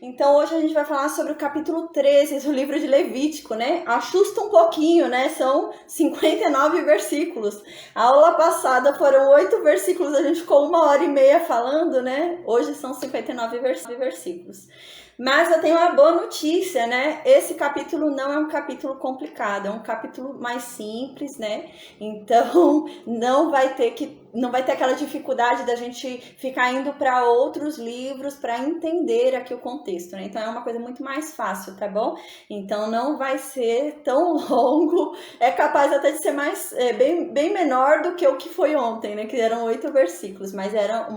Então hoje a gente vai falar sobre o capítulo 13 do livro de Levítico, né? Assusta um pouquinho, né? São 59 versículos. A aula passada foram 8 versículos, a gente ficou 1h30 falando, né? Hoje são 59 versículos. Mas eu tenho uma boa notícia, né? Esse capítulo não é um capítulo complicado, é um capítulo mais simples, né? Então não vai ter aquela dificuldade da gente ficar indo para outros livros para entender aqui o contexto, né? Então é uma coisa muito mais fácil, tá bom? Então não vai ser tão longo, é capaz até de ser bem menor do que o que foi ontem, né? Que eram 8 versículos, mas era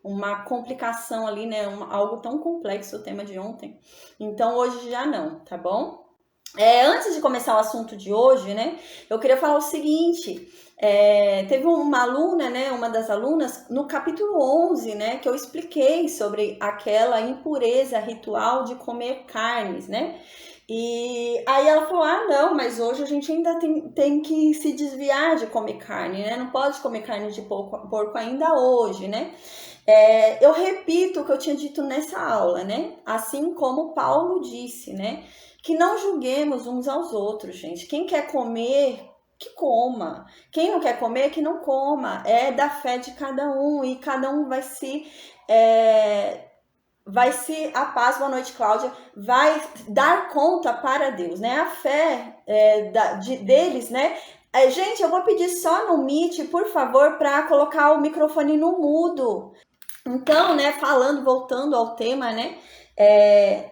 uma complicação ali, né? Algo tão complexo o tema de ontem. Então hoje já não, tá bom? Antes de começar o assunto de hoje, né? Eu queria falar o seguinte. Teve uma aluna, né, uma das alunas, no capítulo 11, né, que eu expliquei sobre aquela impureza ritual de comer carnes, né? E aí ela falou, não, mas hoje a gente ainda tem que se desviar de comer carne, né? Não pode comer carne de porco ainda hoje, né? Eu repito o que eu tinha dito nessa aula, né? Assim como Paulo disse, né? Que não julguemos uns aos outros, gente. Quem quer comer, que coma. Quem não quer comer, que não coma. É da fé de cada um e cada um vai se a paz, boa noite, Cláudia, vai dar conta para Deus, né? A fé deles, né? Gente, eu vou pedir só no Meet, por favor, para colocar o microfone no mudo. Então, né, voltando ao tema, né?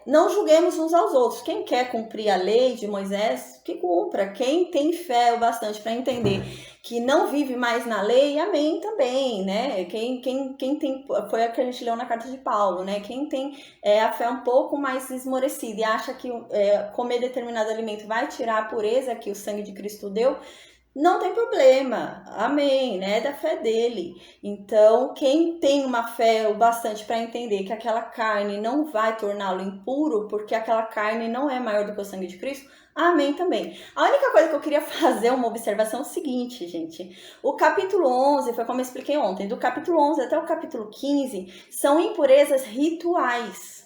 Não julguemos uns aos outros. Quem quer cumprir a lei de Moisés, que cumpra. Quem tem fé o bastante para entender que não vive mais na lei, amém também, né? Quem tem, foi a que a gente leu na carta de Paulo, né? Quem tem a fé um pouco mais esmorecida e acha que comer determinado alimento vai tirar a pureza que o sangue de Cristo deu, não tem problema, amém, né? É da fé dele. Então, quem tem uma fé o bastante para entender que aquela carne não vai torná-lo impuro, porque aquela carne não é maior do que o sangue de Cristo, amém também. A única coisa que eu queria fazer uma observação é o seguinte, gente. O capítulo 11, foi como eu expliquei ontem, do capítulo 11 até o capítulo 15, são impurezas rituais.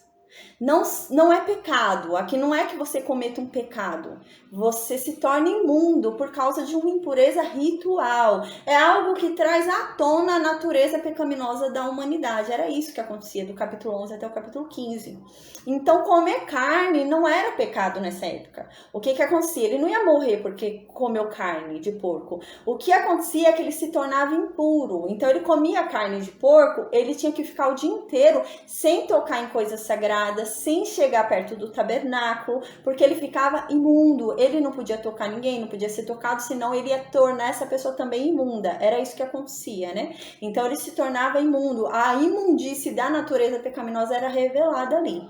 Não é pecado. Aqui não é que você cometa um pecado. Você se torna imundo por causa de uma impureza ritual. É algo que traz à tona a natureza pecaminosa da humanidade. Era isso que acontecia do capítulo 11 até o capítulo 15. Então, comer carne não era pecado nessa época. O que acontecia? Ele não ia morrer porque comeu carne de porco. O que acontecia é que ele se tornava impuro. Então, ele comia carne de porco, ele tinha que ficar o dia inteiro sem tocar em coisas sagradas, sem chegar perto do tabernáculo, porque ele ficava imundo. Ele não podia tocar ninguém, não podia ser tocado, senão ele ia tornar essa pessoa também imunda. Era isso que acontecia, né? Então ele se tornava imundo. A imundície da natureza pecaminosa era revelada ali,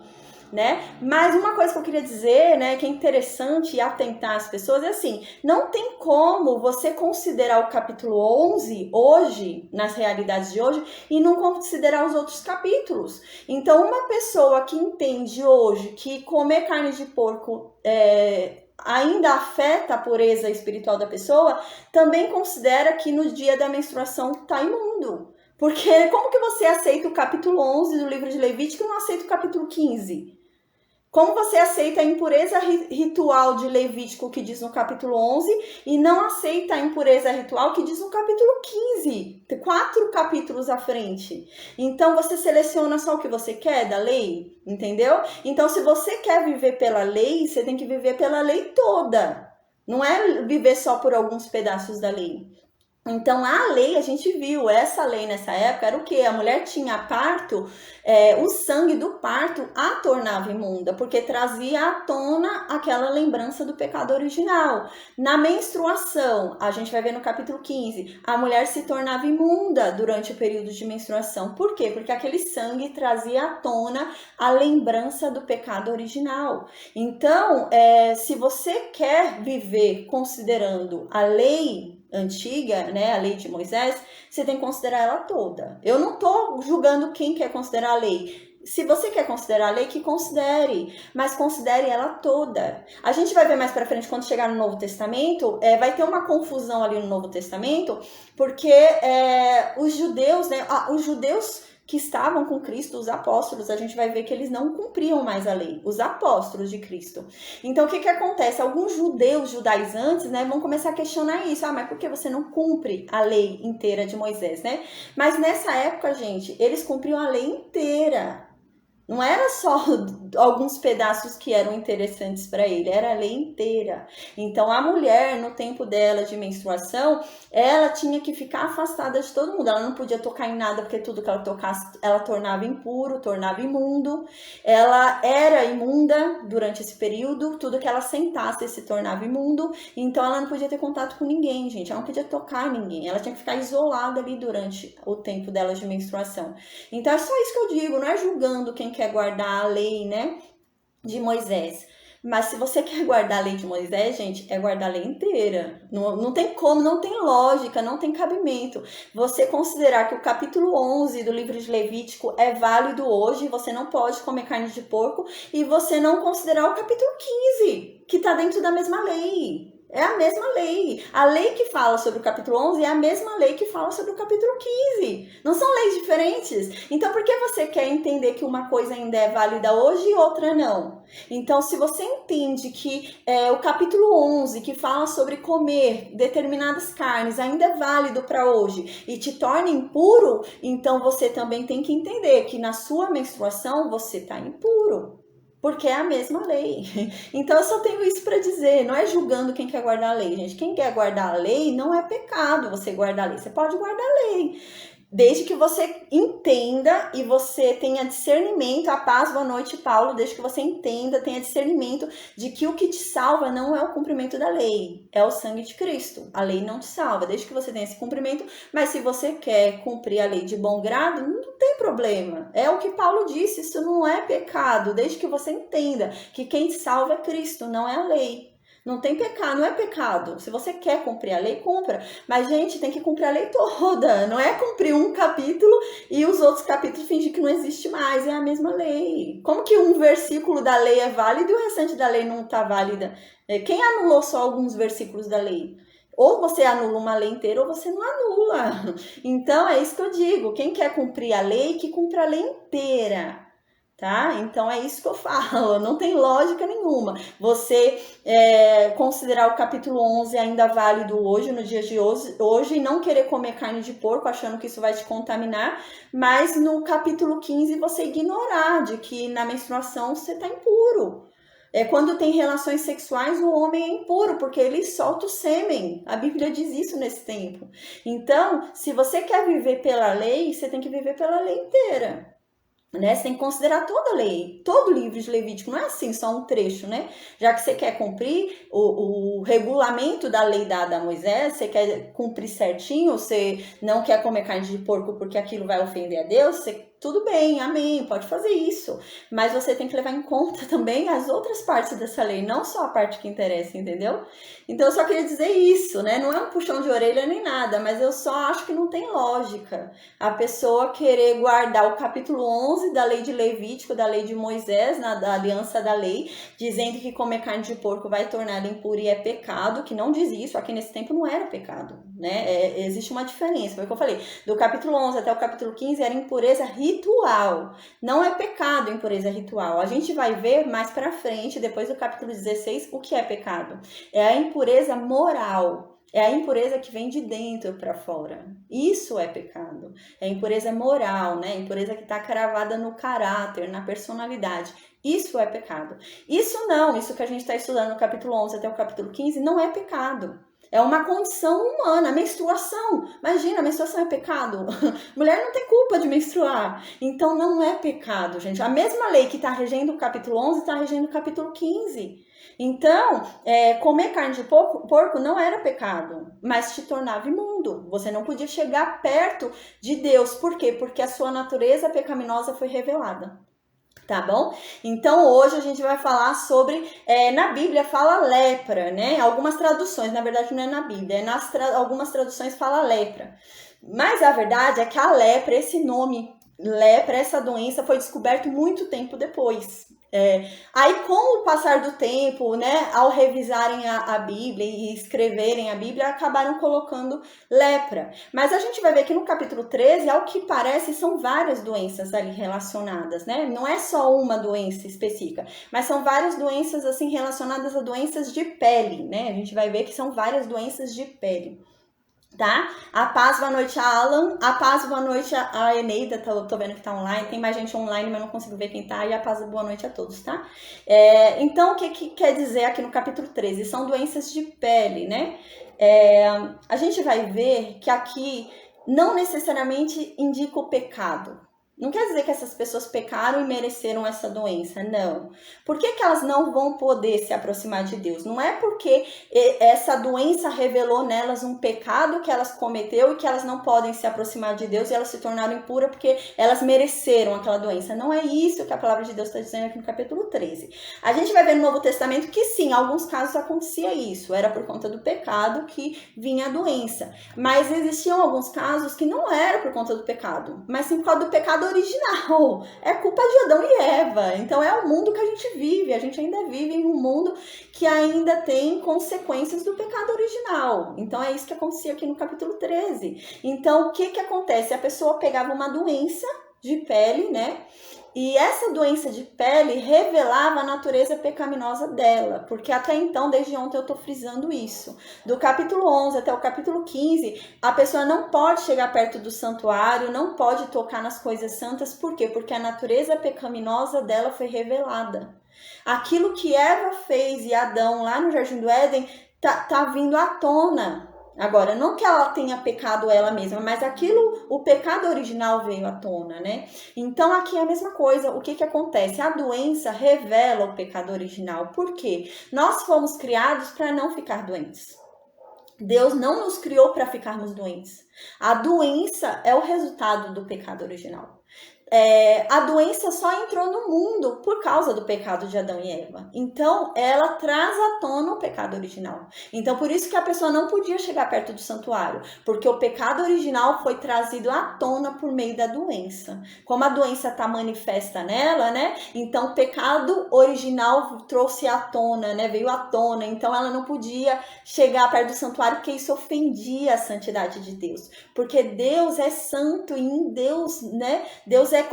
né? Mas uma coisa que eu queria dizer, né, que é interessante atentar as pessoas é assim, não tem como você considerar o capítulo 11 hoje, nas realidades de hoje, e não considerar os outros capítulos. Então, uma pessoa que entende hoje que comer carne de porco ainda afeta a pureza espiritual da pessoa, também considera que no dia da menstruação tá imundo. Porque como que você aceita o capítulo 11 do livro de Levítico e não aceita o capítulo 15? Como você aceita a impureza ritual de Levítico que diz no capítulo 11 e não aceita a impureza ritual que diz no capítulo 15? 4 capítulos à frente. Então você seleciona só o que você quer da lei, entendeu? Então se você quer viver pela lei, você tem que viver pela lei toda. Não é viver só por alguns pedaços da lei. Então, a lei, a gente viu, essa lei nessa época era o quê? A mulher tinha parto, o sangue do parto a tornava imunda, porque trazia à tona aquela lembrança do pecado original. Na menstruação, a gente vai ver no capítulo 15, a mulher se tornava imunda durante o período de menstruação. Por quê? Porque aquele sangue trazia à tona a lembrança do pecado original. Então, se você quer viver considerando a lei antiga, né, a lei de Moisés, você tem que considerar ela toda. Eu não estou julgando quem quer considerar a lei. Se você quer considerar a lei, que considere, mas considere ela toda. A gente vai ver mais pra frente, quando chegar no Novo Testamento, vai ter uma confusão ali no Novo Testamento, porque os judeus, né, os judeus que estavam com Cristo, os apóstolos, a gente vai ver que eles não cumpriam mais a lei, os apóstolos de Cristo. Então, o que acontece? Alguns judeus judaizantes, né, vão começar a questionar isso. Mas por que você não cumpre a lei inteira de Moisés, né? Mas nessa época, gente, eles cumpriam a lei inteira. Não era só alguns pedaços que eram interessantes para ele, era a lei inteira. Então, a mulher, no tempo dela de menstruação, ela tinha que ficar afastada de todo mundo. Ela não podia tocar em nada, porque tudo que ela tocasse, ela tornava impuro, tornava imundo. Ela era imunda durante esse período, tudo que ela sentasse se tornava imundo. Então, ela não podia ter contato com ninguém, gente. Ela não podia tocar ninguém. Ela tinha que ficar isolada ali durante o tempo dela de menstruação. Então, é só isso que eu digo, não é julgando quem quer guardar a lei, né, de Moisés. Mas se você quer guardar a lei de Moisés, gente, é guardar a lei inteira. Não tem como, não tem lógica, não tem cabimento. Você considerar que o capítulo 11 do livro de Levítico é válido hoje, você não pode comer carne de porco, e você não considerar o capítulo 15, que está dentro da mesma lei. É a mesma lei. A lei que fala sobre o capítulo 11 é a mesma lei que fala sobre o capítulo 15. Não são leis diferentes. Então, por que você quer entender que uma coisa ainda é válida hoje e outra não? Então, se você entende que o capítulo 11, que fala sobre comer determinadas carnes, ainda é válido para hoje e te torna impuro, então você também tem que entender que na sua menstruação você está impuro. Porque é a mesma lei. Então, eu só tenho isso para dizer. Não é julgando quem quer guardar a lei, gente. Quem quer guardar a lei, não é pecado você guardar a lei. Você pode guardar a lei. Desde que você entenda e você tenha discernimento, a paz, boa noite, Paulo, desde que você entenda, tenha discernimento de que o que te salva não é o cumprimento da lei, é o sangue de Cristo. A lei não te salva, desde que você tenha esse cumprimento, mas se você quer cumprir a lei de bom grado, não tem problema. É o que Paulo disse, isso não é pecado, desde que você entenda que quem te salva é Cristo, não é a lei. Não tem pecado, não é pecado. Se você quer cumprir a lei, cumpra. Mas, gente, tem que cumprir a lei toda. Não é cumprir um capítulo e os outros capítulos fingir que não existe mais. É a mesma lei. Como que um versículo da lei é válido e o restante da lei não está válida? Quem anulou só alguns versículos da lei? Ou você anula uma lei inteira ou você não anula. Então, é isso que eu digo. Quem quer cumprir a lei, que cumpra a lei inteira. Tá? Então é isso que eu falo, não tem lógica nenhuma. Você considerar o capítulo 11 ainda válido hoje, no dia de hoje, e não querer comer carne de porco, achando que isso vai te contaminar, mas no capítulo 15 você ignorar de que na menstruação você está impuro. Quando tem relações sexuais, o homem é impuro, porque ele solta o sêmen. A Bíblia diz isso nesse tempo. Então, se você quer viver pela lei, você tem que viver pela lei inteira. Né? Você tem que considerar toda a lei, todo o livro de Levítico, não é assim só um trecho, né? Já que você quer cumprir o regulamento da lei dada a Moisés, você quer cumprir certinho, você não quer comer carne de porco porque aquilo vai ofender a Deus, tudo bem, amém, pode fazer isso, mas você tem que levar em conta também as outras partes dessa lei, não só a parte que interessa, entendeu? Então eu só queria dizer isso, né? Não é um puxão de orelha nem nada, mas eu só acho que não tem lógica a pessoa querer guardar o capítulo 11 da lei de Levítico, da lei de Moisés, da aliança da lei, dizendo que comer carne de porco vai tornar impuro e é pecado, que não diz isso, aqui nesse tempo não era pecado, né? Existe uma diferença, foi o que eu falei, do capítulo 11 até o capítulo 15 era impureza ritual, não é pecado impureza ritual. A gente vai ver mais pra frente, depois do capítulo 16, o que é pecado. É a impureza moral. É a impureza que vem de dentro para fora. Isso é pecado. É a impureza moral, né? A impureza que está cravada no caráter, na personalidade. Isso é pecado. Isso não, isso que a gente está estudando no capítulo 11 até o capítulo 15, não é pecado. É uma condição humana, a menstruação. Imagina, a menstruação é pecado? Mulher não tem culpa de menstruar. Então não é pecado, gente. A mesma lei que está regendo o capítulo 11 está regendo o capítulo 15. Então, comer carne de porco não era pecado, mas te tornava imundo. Você não podia chegar perto de Deus. Por quê? Porque a sua natureza pecaminosa foi revelada. Tá bom? Então, hoje a gente vai falar sobre, na Bíblia fala lepra, né? Algumas traduções, na verdade não é na Bíblia, algumas traduções fala lepra. Mas a verdade é que a lepra, esse nome lepra, essa doença foi descoberto muito tempo depois. Aí, com o passar do tempo, né, ao revisarem a Bíblia e escreverem a Bíblia, acabaram colocando lepra. Mas a gente vai ver que no capítulo 13, ao que parece, são várias doenças ali relacionadas, né? Não é só uma doença específica, mas são várias doenças, assim, relacionadas a doenças de pele, né? A gente vai ver que são várias doenças de pele. Tá? A paz, boa noite a Alan. A paz, boa noite a Eneida. Tô vendo que tá online. Tem mais gente online, mas não consigo ver quem tá. E a paz, boa noite a todos, tá? Então, o que quer dizer aqui no capítulo 13? São doenças de pele, né? A gente vai ver que aqui não necessariamente indica o pecado. Não quer dizer que essas pessoas pecaram e mereceram essa doença, não. Por que elas não vão poder se aproximar de Deus? Não é porque essa doença revelou nelas um pecado que elas cometeu e que elas não podem se aproximar de Deus e elas se tornaram impuras porque elas mereceram aquela doença. Não é isso que a palavra de Deus está dizendo aqui no capítulo 13. A gente vai ver no Novo Testamento que sim, em alguns casos acontecia isso. Era por conta do pecado que vinha a doença. Mas existiam alguns casos que não era por conta do pecado, mas sim por causa do pecado original. É culpa de Adão e Eva. Então é o mundo que a gente vive. A gente ainda vive em um mundo que ainda tem consequências do pecado original. Então é isso que acontecia aqui no capítulo 13. Então o que acontece? A pessoa pegava uma doença de pele, né? E essa doença de pele revelava a natureza pecaminosa dela, porque até então, desde ontem eu estou frisando isso. Do capítulo 11 até o capítulo 15, a pessoa não pode chegar perto do santuário, não pode tocar nas coisas santas. Por quê? Porque a natureza pecaminosa dela foi revelada. Aquilo que Eva fez e Adão lá no Jardim do Éden tá vindo à tona. Agora, não que ela tenha pecado ela mesma, mas o pecado original veio à tona, né? Então, aqui é a mesma coisa. O que acontece? A doença revela o pecado original. Por quê? Nós fomos criados para não ficar doentes. Deus não nos criou para ficarmos doentes. A doença é o resultado do pecado original. A doença só entrou no mundo por causa do pecado de Adão e Eva. Então, ela traz à tona o pecado original. Então, por isso que a pessoa não podia chegar perto do santuário, porque o pecado original foi trazido à tona por meio da doença. Como a doença está manifesta nela, né? Então, o pecado original trouxe à tona, né? Veio à tona. Então, ela não podia chegar perto do santuário porque isso ofendia a santidade de Deus. Porque Deus é santo e em Deus, né?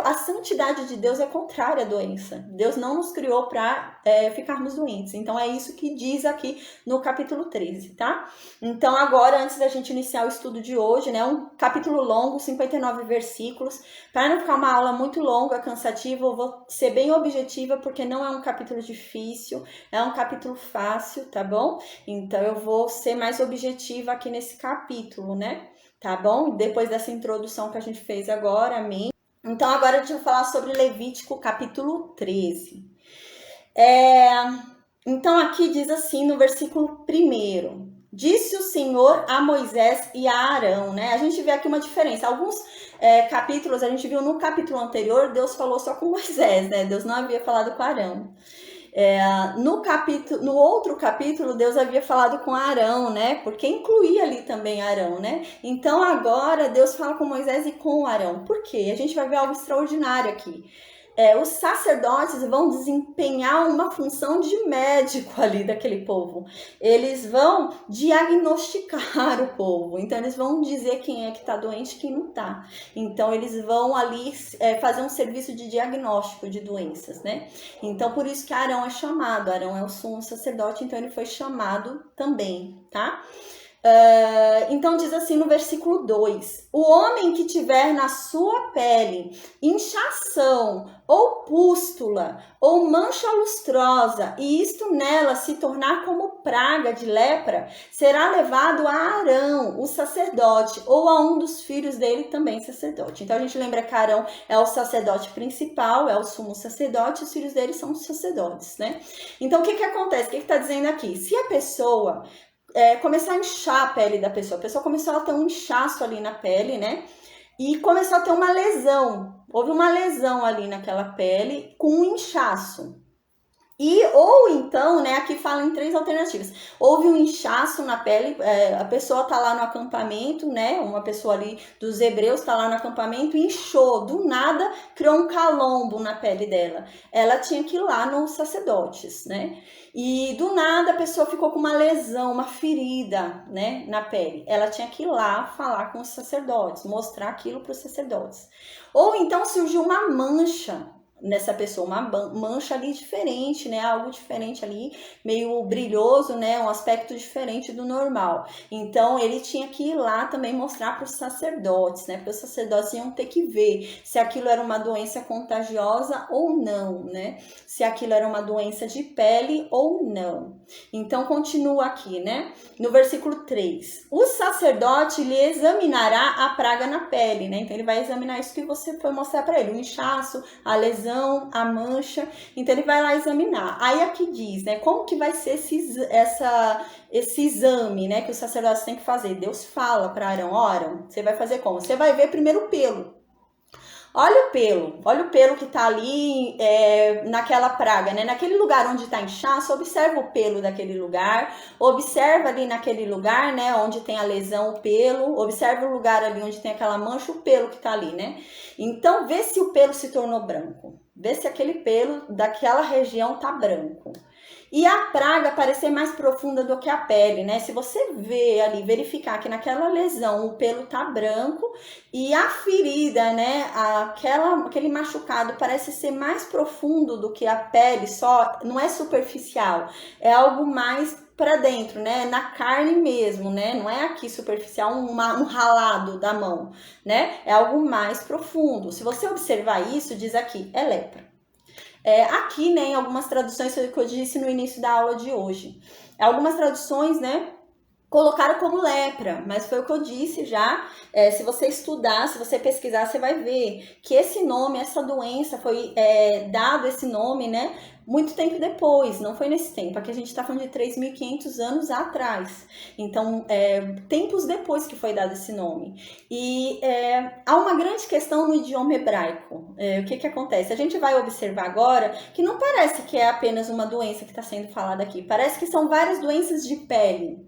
A santidade de Deus é contrária à doença. Deus não nos criou para ficarmos doentes. Então, é isso que diz aqui no capítulo 13, tá? Então, agora, antes da gente iniciar o estudo de hoje, né? Um capítulo longo, 59 versículos. Para não ficar uma aula muito longa, cansativa, eu vou ser bem objetiva, porque não é um capítulo difícil, é um capítulo fácil, tá bom? Então, eu vou ser mais objetiva aqui nesse capítulo, né? Tá bom? Depois dessa introdução que a gente fez agora, amém? Então, agora deixa eu falar sobre Levítico, capítulo 13. Então, aqui diz assim, no versículo 1, disse o Senhor a Moisés e a Arão, né? A gente vê aqui uma diferença. Alguns capítulos, a gente viu no capítulo anterior, Deus falou só com Moisés, né? Deus não havia falado com Arão. No outro capítulo, Deus havia falado com Arão, né? Porque incluía ali também Arão, né? Então agora Deus fala com Moisés e com Arão. Por quê? A gente vai ver algo extraordinário aqui. Os sacerdotes vão desempenhar uma função de médico ali daquele povo. Eles vão diagnosticar o povo. Então, eles vão dizer quem é que está doente e quem não está. Então, eles vão ali fazer um serviço de diagnóstico de doenças, né? Então, por isso que Arão é chamado. Arão é o sumo sacerdote, então ele foi chamado também, tá? Então diz assim no versículo 2: o homem que tiver na sua pele inchação, ou pústula, ou mancha lustrosa, e isto nela se tornar como praga de lepra, será levado a Arão, o sacerdote, ou a um dos filhos dele também sacerdote. Então a gente lembra que Arão é o sacerdote principal, é o sumo sacerdote, os filhos dele são os sacerdotes, né? Então o que acontece? O que está dizendo aqui? Se a pessoa começar a inchar a pele da pessoa. A pessoa começou a ter um inchaço ali na pele, né? E começou a ter uma lesão. Houve uma lesão ali naquela pele com um inchaço. Ou então, né, aqui fala em 3 alternativas. Houve um inchaço na pele, a pessoa tá lá no acampamento, né, uma pessoa ali dos hebreus tá lá no acampamento, inchou, do nada criou um calombo na pele dela. Ela tinha que ir lá nos sacerdotes, né, e do nada a pessoa ficou com uma lesão, uma ferida, né, na pele. Ela tinha que ir lá falar com os sacerdotes, mostrar aquilo para os sacerdotes. Ou então surgiu uma mancha nessa pessoa, uma mancha ali diferente, né, algo diferente ali, meio brilhoso, né, um aspecto diferente do normal. Então ele tinha que ir lá também mostrar para os sacerdotes, né, porque os sacerdotes iam ter que ver se aquilo era uma doença contagiosa ou não, né, se aquilo era uma doença de pele ou não. Então continua aqui, né, no versículo 3, o sacerdote lhe examinará a praga na pele, né, então ele vai examinar isso que você foi mostrar para ele, o inchaço, a lesão, a mancha, então ele vai lá examinar. Aí aqui diz, né, como que vai ser esse exame, né, que os sacerdotes têm que fazer. Deus fala para Arão, Arão, você vai fazer como? Você vai ver primeiro o pelo. Olha o pelo que tá ali naquela praga, né? Naquele lugar onde tá inchaço, observa o pelo daquele lugar, observa ali naquele lugar, né, onde tem a lesão, o pelo, observa o lugar ali onde tem aquela mancha, o pelo que tá ali, né? Então, vê se o pelo se tornou branco, vê se aquele pelo daquela região tá branco. E a praga parecer mais profunda do que a pele, né? Se você ver ali, verificar que naquela lesão o pelo tá branco e a ferida, né, aquele machucado parece ser mais profundo do que a pele, só não é superficial, é algo mais para dentro, né, na carne mesmo, né, não é aqui superficial, um ralado da mão, né, é algo mais profundo. Se você observar isso, diz aqui, é lepra. Aqui, né, em algumas traduções, foi o que eu disse no início da aula de hoje. Algumas traduções, né, colocaram como lepra, mas foi o que eu disse já. Se você estudar, se você pesquisar, você vai ver que esse nome, essa doença foi dado esse nome, né, muito tempo depois, não foi nesse tempo. Aqui a gente está falando de 3.500 anos atrás. Então, tempos depois que foi dado esse nome. E há uma grande questão no idioma hebraico. O que acontece? A gente vai observar agora que não parece que é apenas uma doença que está sendo falada aqui. Parece que são várias doenças de pele.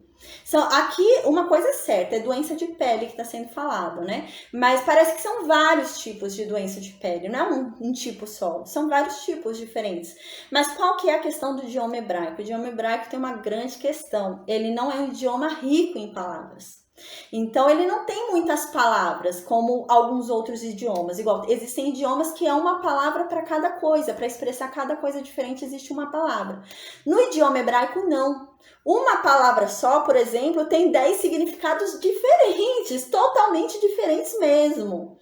Aqui uma coisa é certa, é doença de pele que está sendo falado, né? Mas parece que são vários tipos de doença de pele, não é um tipo só, são vários tipos diferentes. Mas qual que é a questão do idioma hebraico? O idioma hebraico tem uma grande questão, ele não é um idioma rico em palavras. Então, ele não tem muitas palavras, como alguns outros idiomas. Igual, existem idiomas que é uma palavra para cada coisa, para expressar cada coisa diferente existe uma palavra. No idioma hebraico, não. Uma palavra só, por exemplo, tem 10 significados diferentes, totalmente diferentes mesmo.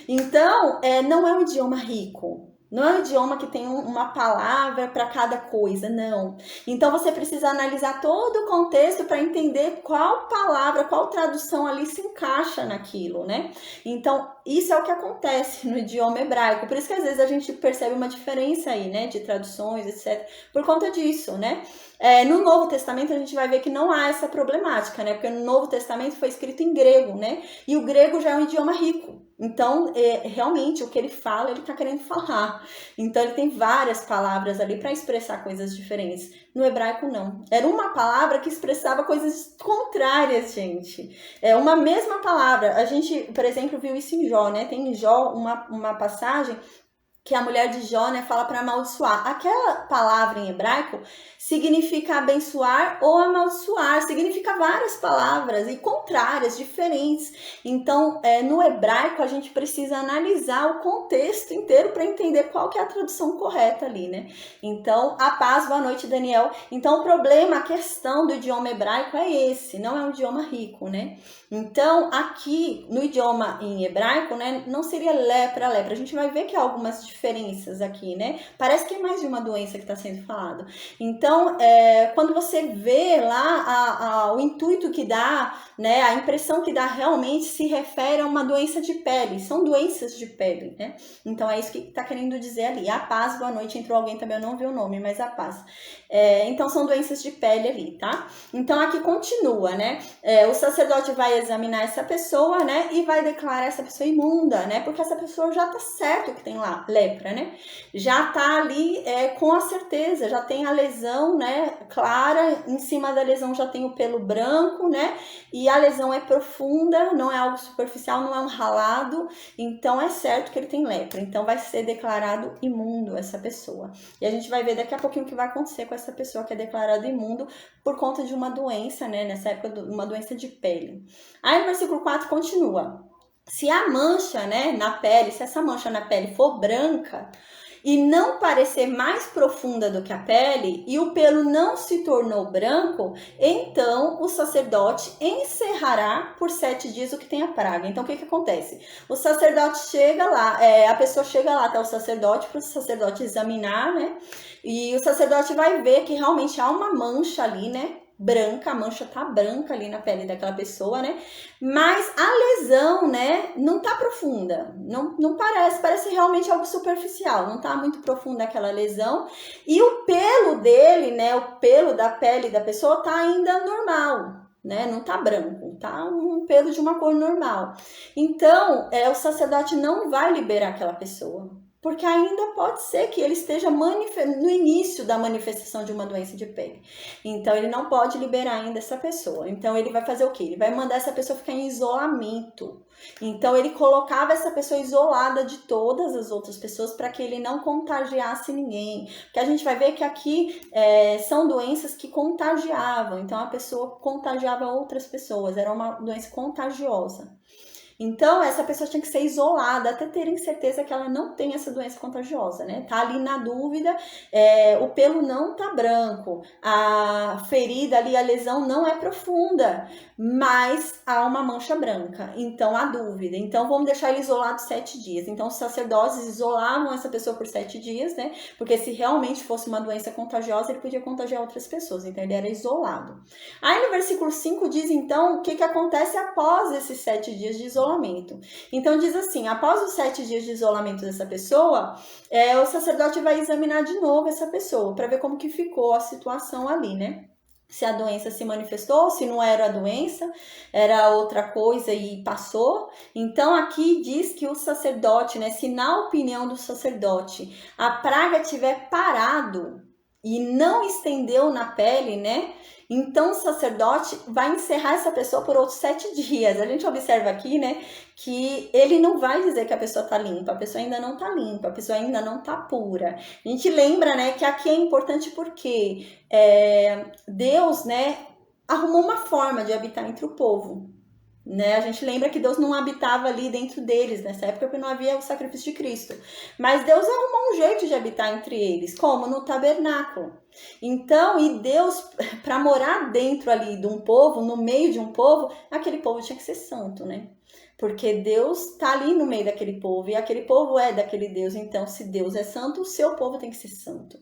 Então, não é um idioma rico. Não é um idioma que tem uma palavra para cada coisa, não. Então, você precisa analisar todo o contexto para entender qual palavra, qual tradução ali se encaixa naquilo, né? Então, isso é o que acontece no idioma hebraico. Por isso que, às vezes, a gente percebe uma diferença aí, né? De traduções, etc. Por conta disso, né? No Novo Testamento, a gente vai ver que não há essa problemática, né? Porque no Novo Testamento foi escrito em grego, né? E o grego já é um idioma rico. Então, realmente, o que ele fala, ele está querendo falar. Então, ele tem várias palavras ali para expressar coisas diferentes. No hebraico, não. Era uma palavra que expressava coisas contrárias, gente. É uma mesma palavra. A gente, por exemplo, viu isso em Jó, né? Tem em Jó uma passagem que a mulher de Jó, né, fala para amaldiçoar. Aquela palavra em hebraico significa abençoar ou amaldiçoar, significa várias palavras e contrárias, diferentes. Então, no hebraico, a gente precisa analisar o contexto inteiro para entender qual que é a tradução correta ali, né? Então, a paz, boa noite, Daniel. Então, o problema, a questão do idioma hebraico é esse, não é um idioma rico, né? Então, aqui, no idioma em hebraico, né, não seria lepra. A gente vai ver que há algumas diferenças aqui, né? Parece que é mais de uma doença que está sendo falado. Então, quando você vê lá o intuito que dá, né, a impressão que dá realmente se refere a uma doença de pele. São doenças de pele, né? Então, é isso que está querendo dizer ali. A paz, boa noite. Entrou alguém também, eu não vi o nome, mas a paz. Então, são doenças de pele ali, tá? Então, aqui continua, né? O sacerdote vai examinar essa pessoa, né, e vai declarar essa pessoa imunda, né, porque essa pessoa já tá certo que tem lá lepra, né? Já tá ali com a certeza, já tem a lesão, né, clara, em cima da lesão já tem o pelo branco, né? E a lesão é profunda, não é algo superficial, não é um ralado, então é certo que ele tem lepra. Então vai ser declarado imundo essa pessoa. E a gente vai ver daqui a pouquinho o que vai acontecer com essa pessoa que é declarada imundo por conta de uma doença, né? Nessa época, uma doença de pele. Aí no versículo 4 continua. Se a mancha, né, na pele, se essa mancha na pele for branca e não parecer mais profunda do que a pele e o pelo não se tornou branco, então o sacerdote encerrará por 7 dias o que tem a praga. Então o que acontece? O sacerdote chega lá, a pessoa chega lá até o sacerdote para o sacerdote examinar, né? E o sacerdote vai ver que realmente há uma mancha ali, né? Branca, a mancha tá branca ali na pele daquela pessoa, né? Mas a lesão, né, não tá profunda, não parece realmente algo superficial, não tá muito profunda aquela lesão. E o pelo dele, né, o pelo da pele da pessoa tá ainda normal, né? Não tá branco, tá um pelo de uma cor normal. Então, o sacerdote não vai liberar aquela pessoa. Porque ainda pode ser que ele esteja no início da manifestação de uma doença de pele. Então, ele não pode liberar ainda essa pessoa. Então, ele vai fazer o quê? Ele vai mandar essa pessoa ficar em isolamento. Então, ele colocava essa pessoa isolada de todas as outras pessoas para que ele não contagiasse ninguém. Porque a gente vai ver que aqui são doenças que contagiavam. Então, a pessoa contagiava outras pessoas. Era uma doença contagiosa. Então, essa pessoa tinha que ser isolada até terem certeza que ela não tem essa doença contagiosa, né? Tá ali na dúvida, o pelo não tá branco, a ferida ali, a lesão não é profunda, mas há uma mancha branca. Então, há dúvida. Então, vamos deixar ele isolado 7 dias. Então, os sacerdotes isolavam essa pessoa por 7 dias, né? Porque se realmente fosse uma doença contagiosa, ele podia contagiar outras pessoas. Então, ele era isolado. Aí, no versículo 5 diz, então, o que acontece após esses 7 dias de isolamento. Então diz assim, após os 7 dias de isolamento dessa pessoa, o sacerdote vai examinar de novo essa pessoa, para ver como que ficou a situação ali, né? Se a doença se manifestou, se não era a doença, era outra coisa e passou. Então aqui diz que o sacerdote, né, se na opinião do sacerdote a praga tiver parado e não estendeu na pele, né? Então, o sacerdote vai encerrar essa pessoa por outros 7 dias. A gente observa aqui, né, que ele não vai dizer que a pessoa tá limpa. A pessoa ainda não tá limpa, a pessoa ainda não tá pura. A gente lembra, né, que aqui é importante porque Deus, né, arrumou uma forma de habitar entre o povo. Né? A gente lembra que Deus não habitava ali dentro deles, nessa época porque não havia o sacrifício de Cristo. Mas Deus arrumou um jeito de habitar entre eles, como no tabernáculo. Então, e Deus, para morar dentro ali de um povo, no meio de um povo, aquele povo tinha que ser santo, né? Porque Deus está ali no meio daquele povo, e aquele povo é daquele Deus. Então, se Deus é santo, o seu povo tem que ser santo.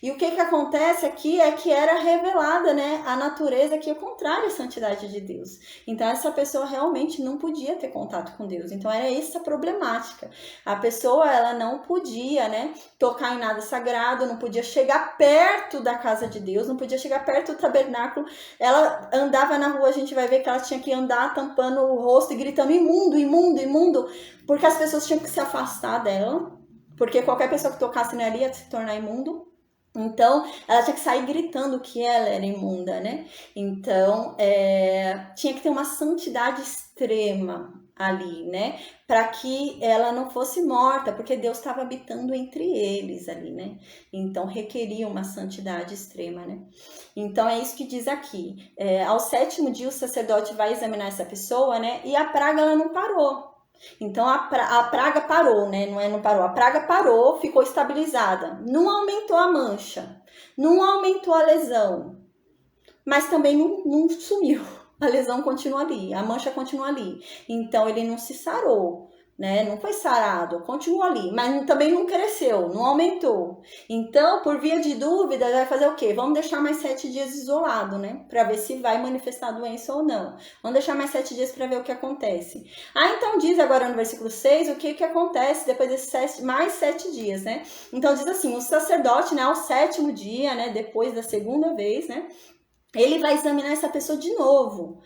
E o que acontece aqui é que era revelada, né, a natureza que é contrária à santidade de Deus. Então, essa pessoa realmente não podia ter contato com Deus. Então, era essa a problemática. A pessoa, ela não podia, né, tocar em nada sagrado, não podia chegar perto da casa de Deus, não podia chegar perto do tabernáculo. Ela andava na rua, a gente vai ver que ela tinha que andar tampando o rosto e gritando imundo, imundo, imundo, porque as pessoas tinham que se afastar dela, porque qualquer pessoa que tocasse nela ia se tornar imundo. Então, ela tinha que sair gritando que ela era imunda, né? Então, tinha que ter uma santidade extrema ali, né? Para que ela não fosse morta, porque Deus estava habitando entre eles ali, né? Então, requeria uma santidade extrema, né? Então, é isso que diz aqui. Ao 7º dia, o sacerdote vai examinar essa pessoa, né? E a praga, ela não parou. Então, a praga parou, né? Não parou. A praga parou, ficou estabilizada. Não aumentou a mancha, não aumentou a lesão, mas também não sumiu. A lesão continua ali, a mancha continua ali. Então, ele não se sarou, né? Não foi sarado, continua ali, mas também não cresceu, não aumentou. Então, por via de dúvida, vai fazer o quê? Vamos deixar mais 7 dias isolado, né? Para ver se vai manifestar a doença ou não. Vamos deixar mais 7 dias para ver o que acontece. Então diz agora no versículo 6 o que acontece depois desses mais 7 dias, né? Então diz assim, o sacerdote, né, ao 7º dia, né, depois da segunda vez, né, ele vai examinar essa pessoa de novo.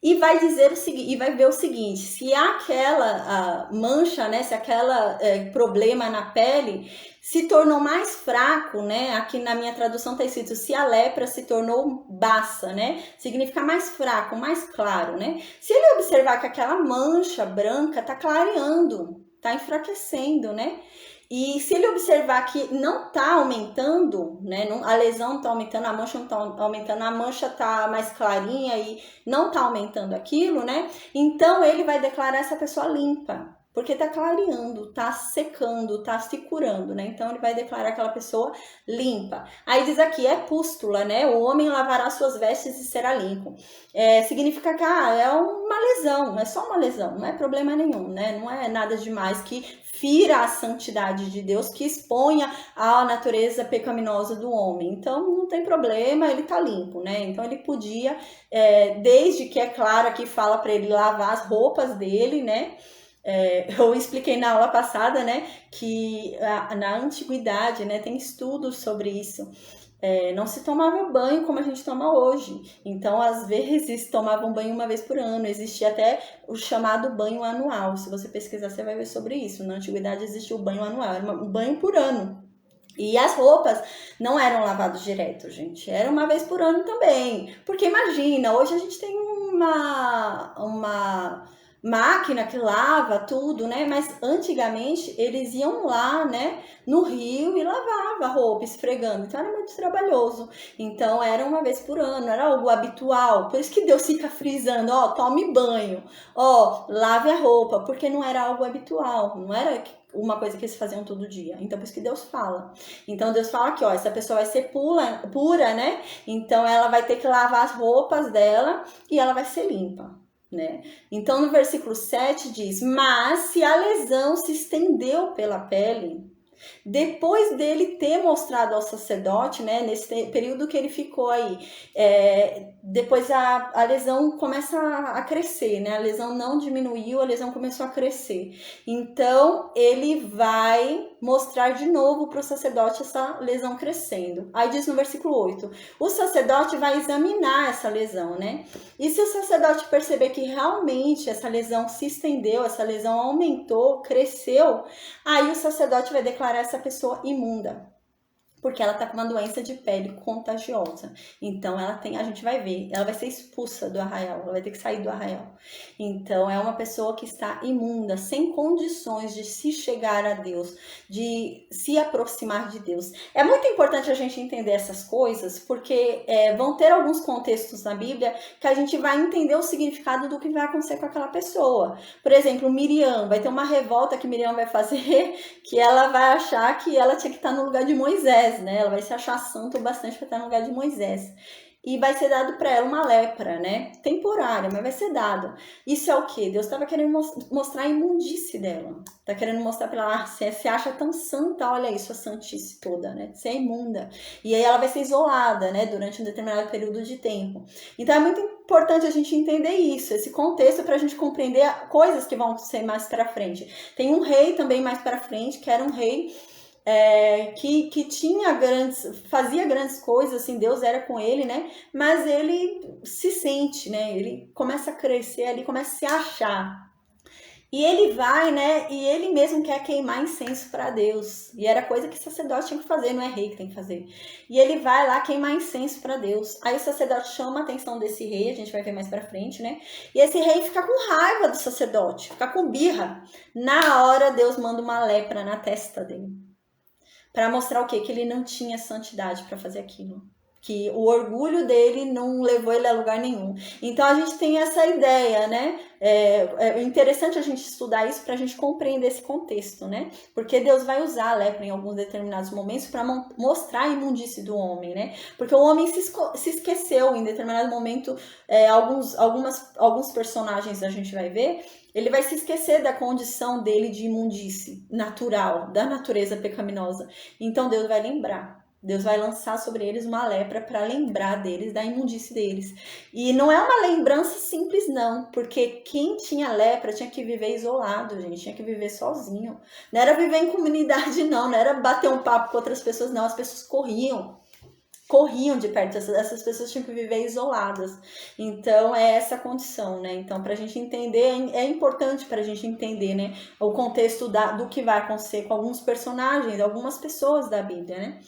E vai dizer o seguinte, e vai ver o seguinte: se aquela mancha, né, se aquela problema na pele se tornou mais fraco, né? Aqui na minha tradução está escrito: se a lepra se tornou baça, né? Significa mais fraco, mais claro, né? Se ele observar que aquela mancha branca está clareando, está enfraquecendo, né? E se ele observar que não está aumentando, né, a lesão não está aumentando, a mancha não está aumentando, a mancha está mais clarinha e não está aumentando aquilo, né, então ele vai declarar essa pessoa limpa, porque está clareando, está secando, está se curando, né? Então ele vai declarar aquela pessoa limpa. Aí diz aqui, é pústula, né? O homem lavará suas vestes e será limpo. Significa que é uma lesão, é só uma lesão, não é problema nenhum, né? Não é nada demais que fira a santidade de Deus, que exponha a natureza pecaminosa do homem. Então não tem problema, ele tá limpo, né? Então ele podia, desde que é claro aqui fala para ele lavar as roupas dele, né? Eu expliquei na aula passada, né, que na antiguidade, né, tem estudos sobre isso. Não se tomava banho como a gente toma hoje. Então, às vezes, tomavam banho uma vez por ano. Existia até o chamado banho anual. Se você pesquisar, você vai ver sobre isso. Na antiguidade existia o banho anual, era um banho por ano. E as roupas não eram lavadas direto, gente. Era uma vez por ano também. Porque imagina, hoje a gente tem uma máquina que lava tudo, né? Mas antigamente eles iam lá, né, no rio e lavava a roupa, esfregando. Então era muito trabalhoso. Então era uma vez por ano, era algo habitual. Por isso que Deus fica frisando, ó, tome banho, ó, lave a roupa, porque não era algo habitual, não era uma coisa que eles faziam todo dia. Então, por isso que Deus fala. Então, Deus fala aqui, ó, essa pessoa vai ser pura, né? Então, ela vai ter que lavar as roupas dela e ela vai ser limpa. Né? Então no versículo 7 diz: mas se a lesão se estendeu pela pele, depois dele ter mostrado ao sacerdote, né, nesse período que ele ficou aí, depois a lesão começa a crescer, né? A lesão não diminuiu, a lesão começou a crescer. Então ele vai mostrar de novo para o sacerdote essa lesão crescendo. Aí diz no versículo 8, o sacerdote vai examinar essa lesão, né? E se o sacerdote perceber que realmente essa lesão se estendeu, essa lesão aumentou, cresceu, aí o sacerdote vai declarar essa pessoa imunda, porque ela tá com uma doença de pele contagiosa. Então a gente vai ver, ela vai ser expulsa do arraial, ela vai ter que sair do arraial. Então é uma pessoa que está imunda, sem condições de se chegar a Deus, de se aproximar de Deus. É muito importante a gente entender essas coisas, porque vão ter alguns contextos na Bíblia que a gente vai entender o significado do que vai acontecer com aquela pessoa. Por exemplo, Miriam, vai ter uma revolta que Miriam vai fazer, que ela vai achar que ela tinha que estar no lugar de Moisés, né? Ela vai se achar santa o bastante para estar no lugar de Moisés. E vai ser dado para ela uma lepra, né? Temporária, mas vai ser dado. Isso é o quê? Deus estava querendo mostrar a imundície dela. Tá querendo mostrar para ela, você se acha tão santa, olha isso, a santice toda, né? Você é imunda. E aí ela vai ser isolada, né? Durante um determinado período de tempo. Então é muito importante a gente entender isso, esse contexto, para a gente compreender coisas que vão ser mais para frente. Tem um rei também mais para frente, que era um rei que tinha fazia grandes coisas, assim, Deus era com ele, né? Mas ele se sente, né? Ele começa a crescer ali, começa a se achar. E ele vai, né? E ele mesmo quer queimar incenso para Deus. E era coisa que o sacerdote tinha que fazer, não é rei que tem que fazer. E ele vai lá queimar incenso para Deus. Aí o sacerdote chama a atenção desse rei, a gente vai ver mais para frente, né? E esse rei fica com raiva do sacerdote, fica com birra. Na hora, Deus manda uma lepra na testa dele. Para mostrar o quê? Que ele não tinha santidade para fazer aquilo. Que o orgulho dele não levou ele a lugar nenhum. Então a gente tem essa ideia, né? É interessante a gente estudar isso para a gente compreender esse contexto, né? Porque Deus vai usar a lepra em alguns determinados momentos para mostrar a imundície do homem, né? Porque o homem se esqueceu em determinado momento, alguns personagens a gente vai ver, ele vai se esquecer da condição dele de imundície natural, da natureza pecaminosa. Então Deus vai lembrar. Deus vai lançar sobre eles uma lepra para lembrar deles, da imundície deles. E não é uma lembrança simples, não. Porque quem tinha lepra tinha que viver isolado, gente. Tinha que viver sozinho. Não era viver em comunidade, não. Não era bater um papo com outras pessoas, não. As pessoas corriam corriam de perto, essas pessoas tinham que viver isoladas. Então, é essa condição, né? Então, pra gente entender, é importante pra gente entender, né, o contexto do que vai acontecer com alguns personagens, algumas pessoas da Bíblia, né?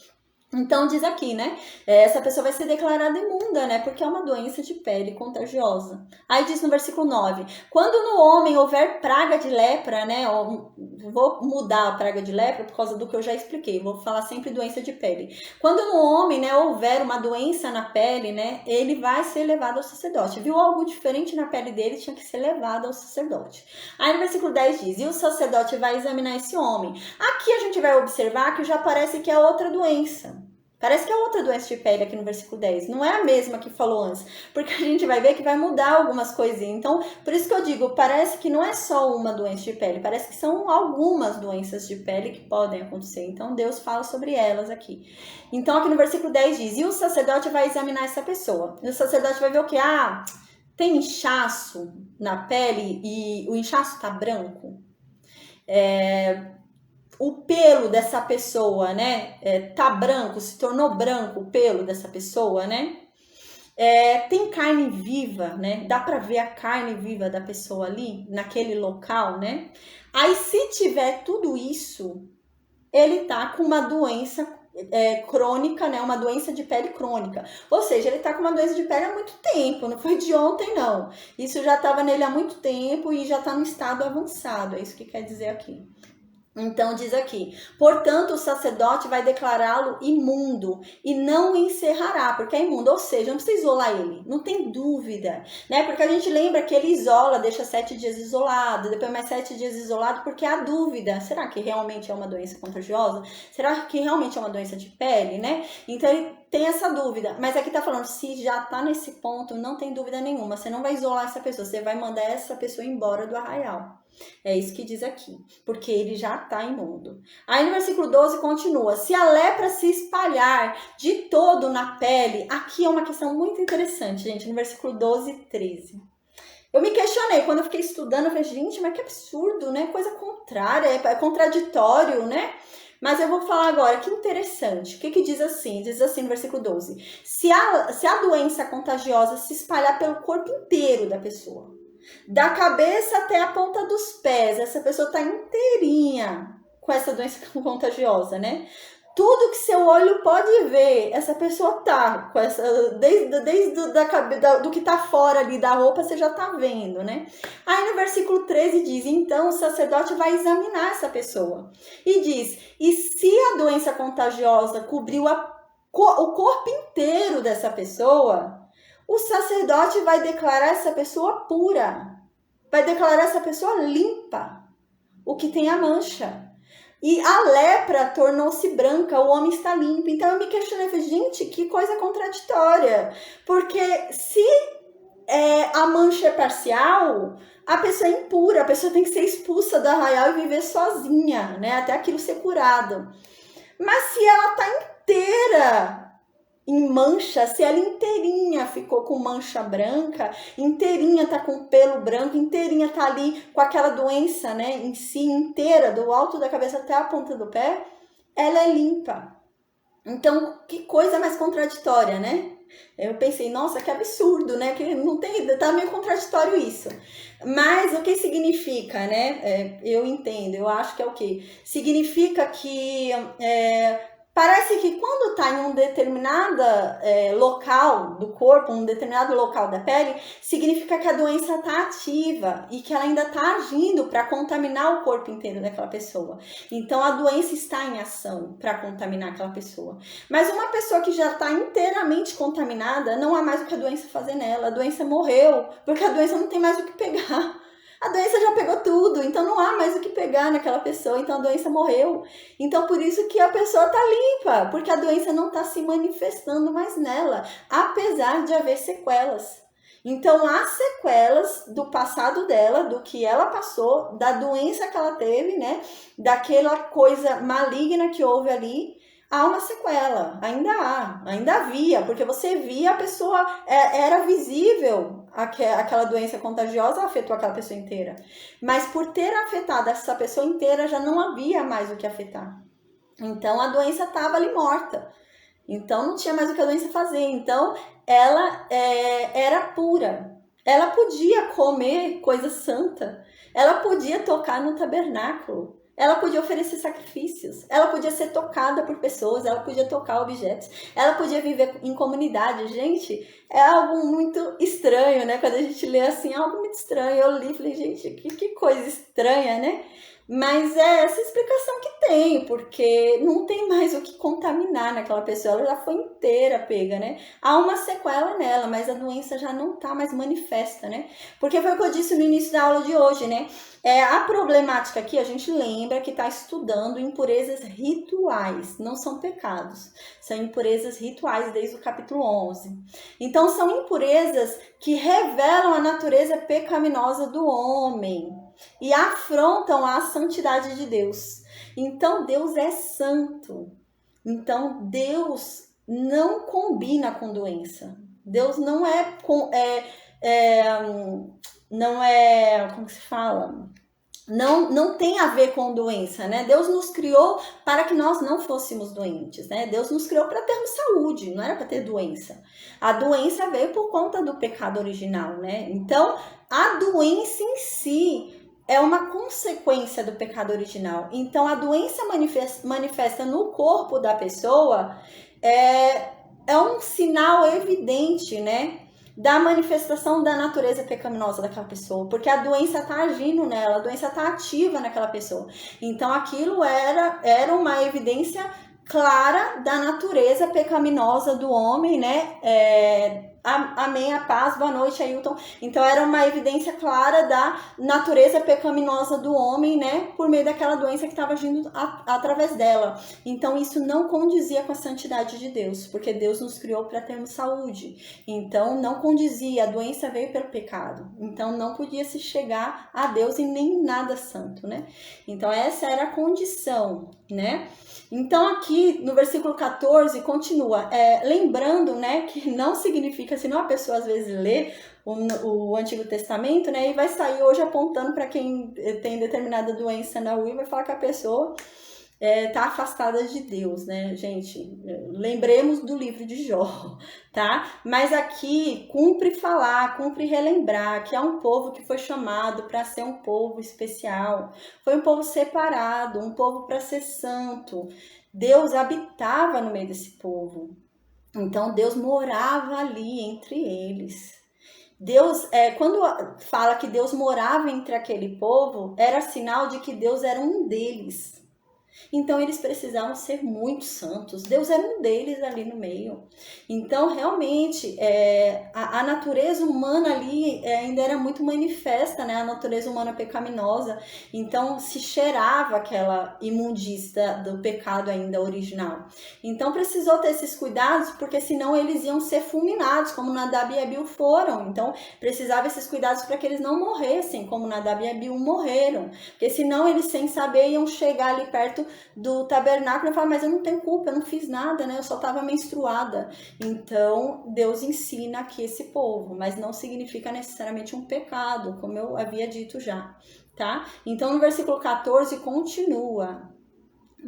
Então diz aqui, né? Essa pessoa vai ser declarada imunda, né? Porque é uma doença de pele contagiosa. Aí diz no versículo 9: quando no homem houver praga de lepra, né? Vou mudar a praga de lepra por causa do que eu já expliquei. Vou falar sempre doença de pele. Quando no homem, né, houver uma doença na pele, né? Ele vai ser levado ao sacerdote. Viu algo diferente na pele dele, tinha que ser levado ao sacerdote. Aí no versículo 10 diz: e o sacerdote vai examinar esse homem. Aqui a gente vai observar que já parece que é outra doença. Parece que é outra doença de pele aqui no versículo 10. Não é a mesma que falou antes. Porque a gente vai ver que vai mudar algumas coisinhas. Então, por isso que eu digo, parece que não é só uma doença de pele. Parece que são algumas doenças de pele que podem acontecer. Então, Deus fala sobre elas aqui. Então, aqui no versículo 10 diz: e o sacerdote vai examinar essa pessoa. E o sacerdote vai ver o quê? Tem inchaço na pele e o inchaço tá branco. O pelo dessa pessoa, né, tá branco, se tornou branco o pelo dessa pessoa, né? Tem carne viva, né? Dá pra ver a carne viva da pessoa ali, naquele local, né? Aí, se tiver tudo isso, ele tá com uma doença crônica, né? Uma doença de pele crônica. Ou seja, ele tá com uma doença de pele há muito tempo, não foi de ontem, não. Isso já tava nele há muito tempo e já tá no estado avançado, é isso que quer dizer aqui. Então diz aqui: portanto o sacerdote vai declará-lo imundo e não o encerrará, porque é imundo, ou seja, não precisa isolar ele, não tem dúvida, né? Porque a gente lembra que ele isola, deixa 7 dias isolado, depois mais 7 dias isolado, porque há dúvida, será que realmente é uma doença contagiosa? Será que realmente é uma doença de pele, né? Então ele tem essa dúvida, mas aqui tá falando, se já tá nesse ponto, não tem dúvida nenhuma, você não vai isolar essa pessoa, você vai mandar essa pessoa embora do arraial. É isso que diz aqui, porque ele já está imundo. Aí no versículo 12 continua: se a lepra se espalhar de todo na pele, aqui é uma questão muito interessante, gente, no versículo 12 e 13. Eu me questionei, quando eu fiquei estudando, eu falei, gente, mas que absurdo, né? Coisa contrária, é contraditório, né? Mas eu vou falar agora, que interessante. O que diz assim? Diz assim no versículo 12: se a doença contagiosa se espalhar pelo corpo inteiro da pessoa, da cabeça até a ponta dos pés, essa pessoa tá inteirinha com essa doença contagiosa, né? Tudo que seu olho pode ver, essa pessoa tá com essa, desde do que tá fora ali da roupa, você já tá vendo, né? Aí no versículo 13 diz: então o sacerdote vai examinar essa pessoa. E diz: e se a doença contagiosa cobriu o corpo inteiro dessa pessoa, o sacerdote vai declarar essa pessoa pura, vai declarar essa pessoa limpa, o que tem a mancha. E a lepra tornou-se branca, o homem está limpo. Então eu me questionei, falei, gente, que coisa contraditória. Porque se a mancha é parcial, a pessoa é impura, a pessoa tem que ser expulsa do arraial e viver sozinha, né? Até aquilo ser curado. Mas se ela está inteira em mancha, se ela inteirinha ficou com mancha branca, inteirinha tá com pelo branco, inteirinha tá ali com aquela doença, né, em si, inteira, do alto da cabeça até a ponta do pé, ela é limpa. Então, que coisa mais contraditória, né? Eu pensei, nossa, que absurdo, né? Que não tem, tá meio contraditório isso. Mas o que significa, né? Eu entendo, eu acho que é o quê? Significa que parece que quando está em um determinado local do corpo, um determinado local da pele, significa que a doença está ativa e que ela ainda está agindo para contaminar o corpo inteiro daquela pessoa. Então, a doença está em ação para contaminar aquela pessoa. Mas uma pessoa que já está inteiramente contaminada, não há mais o que a doença fazer nela. A doença morreu, porque a doença não tem mais o que pegar. A doença já pegou tudo, então não há mais o que pegar naquela pessoa, então a doença morreu. Então por isso que a pessoa está limpa, porque a doença não está se manifestando mais nela, apesar de haver sequelas. Então há sequelas do passado dela, do que ela passou, da doença que ela teve, né? Daquela coisa maligna que houve ali. Há uma sequela, ainda havia, porque você via a pessoa, era visível aquela doença contagiosa afetou aquela pessoa inteira. Mas por ter afetado essa pessoa inteira, já não havia mais o que afetar. Então a doença estava ali morta. Então não tinha mais o que a doença fazer. Então ela era pura. Ela podia comer coisa santa. Ela podia tocar no tabernáculo. Ela podia oferecer sacrifícios. Ela podia ser tocada por pessoas. Ela podia tocar objetos. Ela podia viver em comunidade. Gente, é algo muito estranho, né? Quando a gente lê assim, é algo muito estranho. Eu li e falei, gente, que coisa estranha, né? Mas é essa explicação que tem, porque não tem mais o que contaminar naquela pessoa, ela já foi inteira pega, né? Há uma sequela nela, mas a doença já não tá mais manifesta, né? Porque foi o que eu disse no início da aula de hoje, né? A problemática aqui, a gente lembra que está estudando impurezas rituais, não são pecados, são impurezas rituais desde o capítulo 11. Então, são impurezas que revelam a natureza pecaminosa do homem e afrontam a santidade de Deus. Então, Deus é santo. Então, Deus não combina com doença. Deus não como se fala? Não tem a ver com doença, né? Deus nos criou para que nós não fôssemos doentes, né? Deus nos criou para termos saúde, não era para ter doença. A doença veio por conta do pecado original, né? Então, a doença em si é uma consequência do pecado original. Então, a doença manifesta no corpo da pessoa é um sinal evidente, né? Da manifestação da natureza pecaminosa daquela pessoa, porque a doença está agindo nela, a doença está ativa naquela pessoa. Então aquilo era uma evidência clara da natureza pecaminosa do homem, né? Amém, a paz, boa noite, Ailton. Então era uma evidência clara da natureza pecaminosa do homem, né? Por meio daquela doença que estava agindo através dela. Então isso não condizia com a santidade de Deus, porque Deus nos criou para termos saúde. Então não condizia, a doença veio pelo pecado. Então não podia se chegar a Deus e nem nada santo, né? Então essa era a condição, né? Então aqui no versículo 14 continua, lembrando, né, que não significa, senão a pessoa às vezes lê o Antigo Testamento, né, e vai sair hoje apontando para quem tem determinada doença na UI, vai falar que a pessoa tá afastada de Deus, né, gente? Lembremos do livro de Jó, tá? Mas aqui cumpre falar, cumpre relembrar que é um povo que foi chamado para ser um povo especial, foi um povo separado, um povo para ser santo. Deus habitava no meio desse povo, então Deus morava ali entre eles. Deus, quando fala que Deus morava entre aquele povo, era sinal de que Deus era um deles. Então eles precisavam ser muito santos. Deus era um deles ali no meio. Então realmente a natureza humana ali ainda era muito manifesta, né? A natureza humana pecaminosa. Então se cheirava aquela imundícia do pecado ainda original. Então precisou ter esses cuidados, porque senão eles iam ser fulminados, como Nadab e Abiú foram. Então precisava esses cuidados para que eles não morressem, como Nadab e Abiú morreram. Porque senão eles, sem saber, iam chegar ali perto do tabernáculo e falar, mas eu não tenho culpa, eu não fiz nada, né? Eu só estava menstruada. Então, Deus ensina aqui esse povo, mas não significa necessariamente um pecado, como eu havia dito já, tá? Então, no versículo 14, continua.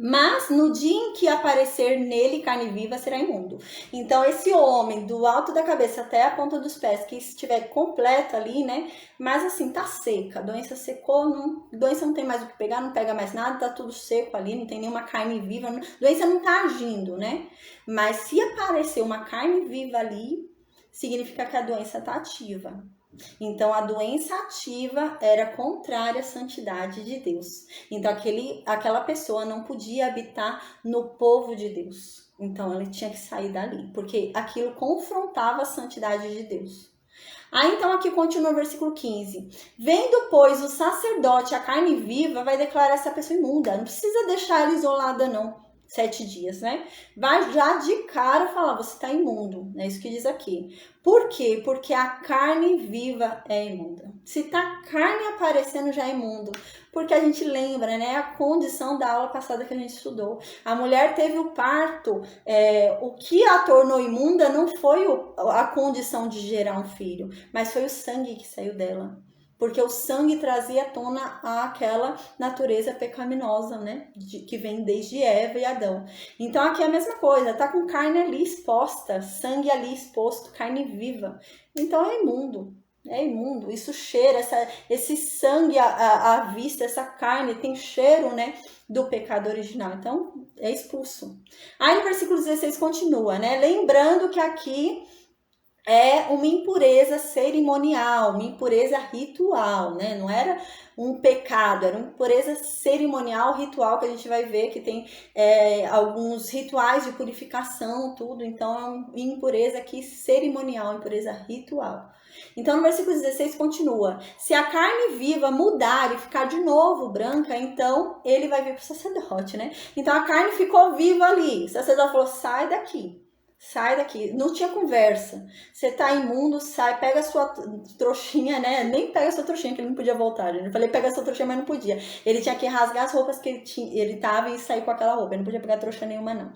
Mas no dia em que aparecer nele carne viva, será imundo. Então esse homem, do alto da cabeça até a ponta dos pés, que estiver completo ali, né? Mas assim, tá seca, a doença secou, doença não tem mais o que pegar, não pega mais nada, tá tudo seco ali, não tem nenhuma carne viva, a doença não tá agindo, né? Mas se aparecer uma carne viva ali, significa que a doença tá ativa. Então, a doença ativa era contrária à santidade de Deus. Então, aquela pessoa não podia habitar no povo de Deus. Então, ele tinha que sair dali, porque aquilo confrontava a santidade de Deus. Aí, então, aqui continua o versículo 15. Vendo, pois, o sacerdote a carne viva, vai declarar essa pessoa imunda. Não precisa deixar ela isolada, não. 7 dias, né? Vai já de cara falar, você tá imundo. É isso que diz aqui. Por quê? Porque a carne viva é imunda. Se tá carne aparecendo, já é imundo. Porque a gente lembra, né? A condição da aula passada que a gente estudou. A mulher teve o parto. O que a tornou imunda não foi a condição de gerar um filho, mas foi o sangue que saiu dela. porque o sangue trazia à tona aquela natureza pecaminosa, né, que vem desde Eva e Adão. Então aqui é a mesma coisa, tá com carne ali exposta, sangue ali exposto, carne viva. Então é imundo. É imundo, isso cheira, esse sangue à vista, essa carne tem cheiro, né, do pecado original, então é expulso. Aí no versículo 16 continua, né, lembrando que aqui é uma impureza cerimonial, uma impureza ritual, né, não era um pecado, era uma impureza cerimonial, ritual, que a gente vai ver que tem alguns rituais de purificação, tudo, então é uma impureza aqui cerimonial, impureza ritual. Então no versículo 16 continua, se a carne viva mudar e ficar de novo branca, então ele vai vir para o sacerdote, né? Então a carne ficou viva ali, o sacerdote falou, sai daqui. Sai daqui, não tinha conversa. Você tá imundo, sai, pega a sua trouxinha, né? Nem pega a sua trouxinha, que ele não podia voltar. Eu falei, pega a sua trouxinha, mas não podia. Ele tinha que rasgar as roupas que ele tava e sair com aquela roupa. Ele não podia pegar trouxa nenhuma, não.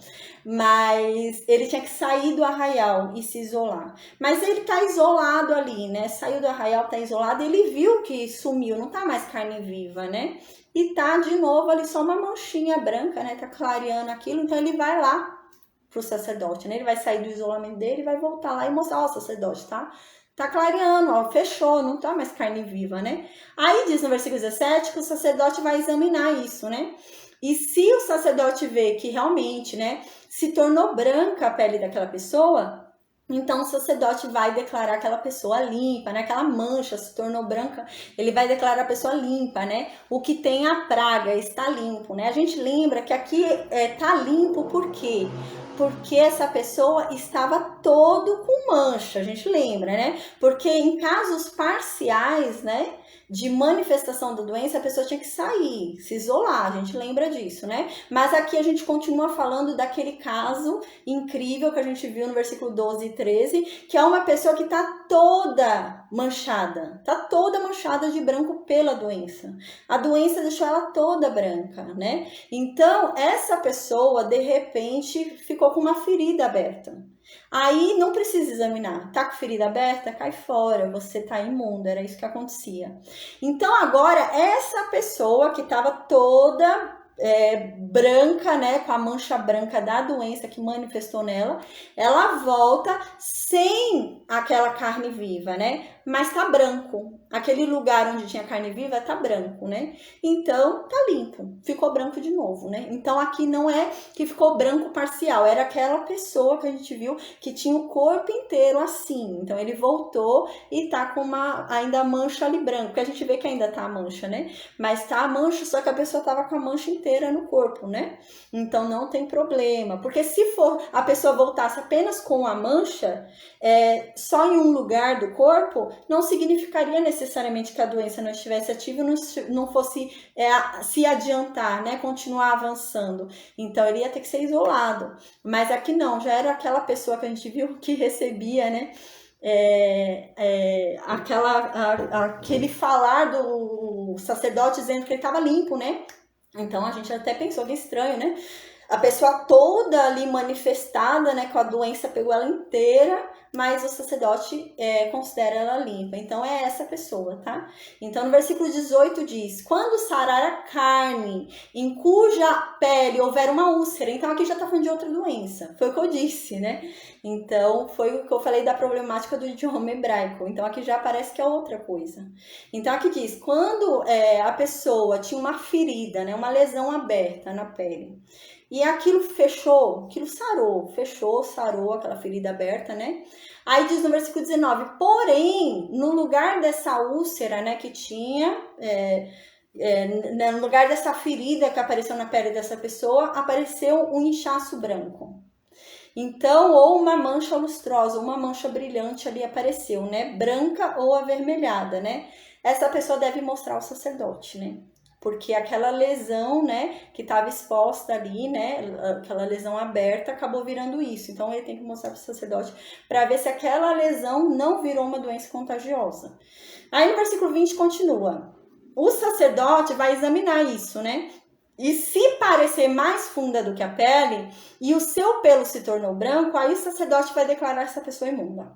Mas ele tinha que sair do arraial e se isolar. Mas ele tá isolado ali, né? Saiu do arraial, tá isolado. Ele viu que sumiu, não tá mais carne viva, né? E tá de novo ali só uma manchinha branca, né? Tá clareando aquilo, então ele vai lá pro sacerdote, né? Ele vai sair do isolamento dele e vai voltar lá e mostrar, ó, sacerdote, tá clareando, ó, fechou, não tá mais carne viva, né? Aí diz no versículo 17 que o sacerdote vai examinar isso, né? E se o sacerdote vê que realmente, né, se tornou branca a pele daquela pessoa, então o sacerdote vai declarar aquela pessoa limpa, né? Aquela mancha se tornou branca, ele vai declarar a pessoa limpa, né? O que tem a praga está limpo, né? A gente lembra que aqui tá limpo por quê? Porque essa pessoa estava todo com mancha, a gente lembra, né? Porque em casos parciais, né, de manifestação da doença, a pessoa tinha que sair, se isolar, a gente lembra disso, né? Mas aqui a gente continua falando daquele caso incrível que a gente viu no versículo 12 e 13, que é uma pessoa que tá toda manchada de branco pela doença. A doença deixou ela toda branca, né? Então, essa pessoa, de repente, ficou com uma ferida aberta. Aí não precisa examinar, tá com ferida aberta, cai fora, você tá imundo, era isso que acontecia. Então agora essa pessoa que estava toda branca, né, com a mancha branca da doença que manifestou nela, ela volta sem aquela carne viva, né, mas tá branco. Aquele lugar onde tinha carne viva tá branco, né? Então tá limpo, ficou branco de novo, né? Então aqui não é que ficou branco parcial, era aquela pessoa que a gente viu que tinha o corpo inteiro assim. Então ele voltou e tá com ainda a mancha ali branca, porque a gente vê que ainda tá a mancha, né? Mas tá a mancha, só que a pessoa tava com a mancha inteira no corpo, né? Então não tem problema, porque se for a pessoa voltasse apenas com a mancha, só em um lugar do corpo, não significaria necessariamente que a doença não estivesse ativa e não fosse se adiantar, né? Continuar avançando. Então ele ia ter que ser isolado. Mas aqui não, já era aquela pessoa que a gente viu que recebia, né? Aquele falar do sacerdote dizendo que ele estava limpo, né? Então a gente até pensou que estranho, né? A pessoa toda ali manifestada, né, com a doença, pegou ela inteira, mas o sacerdote considera ela limpa. Então é essa pessoa, tá? Então no versículo 18 diz, quando sarar a carne em cuja pele houver uma úlcera, então aqui já tá falando de outra doença, foi o que eu disse, né? Então foi o que eu falei da problemática do idioma hebraico, então aqui já parece que é outra coisa. Então aqui diz, quando a pessoa tinha uma ferida, né, uma lesão aberta na pele, e aquilo fechou, aquilo sarou aquela ferida aberta, né? Aí diz no versículo 19, porém, no lugar dessa úlcera, né, que tinha, no lugar dessa ferida que apareceu na pele dessa pessoa, apareceu um inchaço branco. Então, ou uma mancha lustrosa, uma mancha brilhante ali apareceu, né? Branca ou avermelhada, né? Essa pessoa deve mostrar ao sacerdote, né? Porque aquela lesão, né, que estava exposta ali, né, aquela lesão aberta, acabou virando isso. Então, ele tem que mostrar para o sacerdote para ver se aquela lesão não virou uma doença contagiosa. Aí, no versículo 20, continua. O sacerdote vai examinar isso, né? E se parecer mais funda do que a pele, e o seu pelo se tornou branco, aí o sacerdote vai declarar essa pessoa imunda.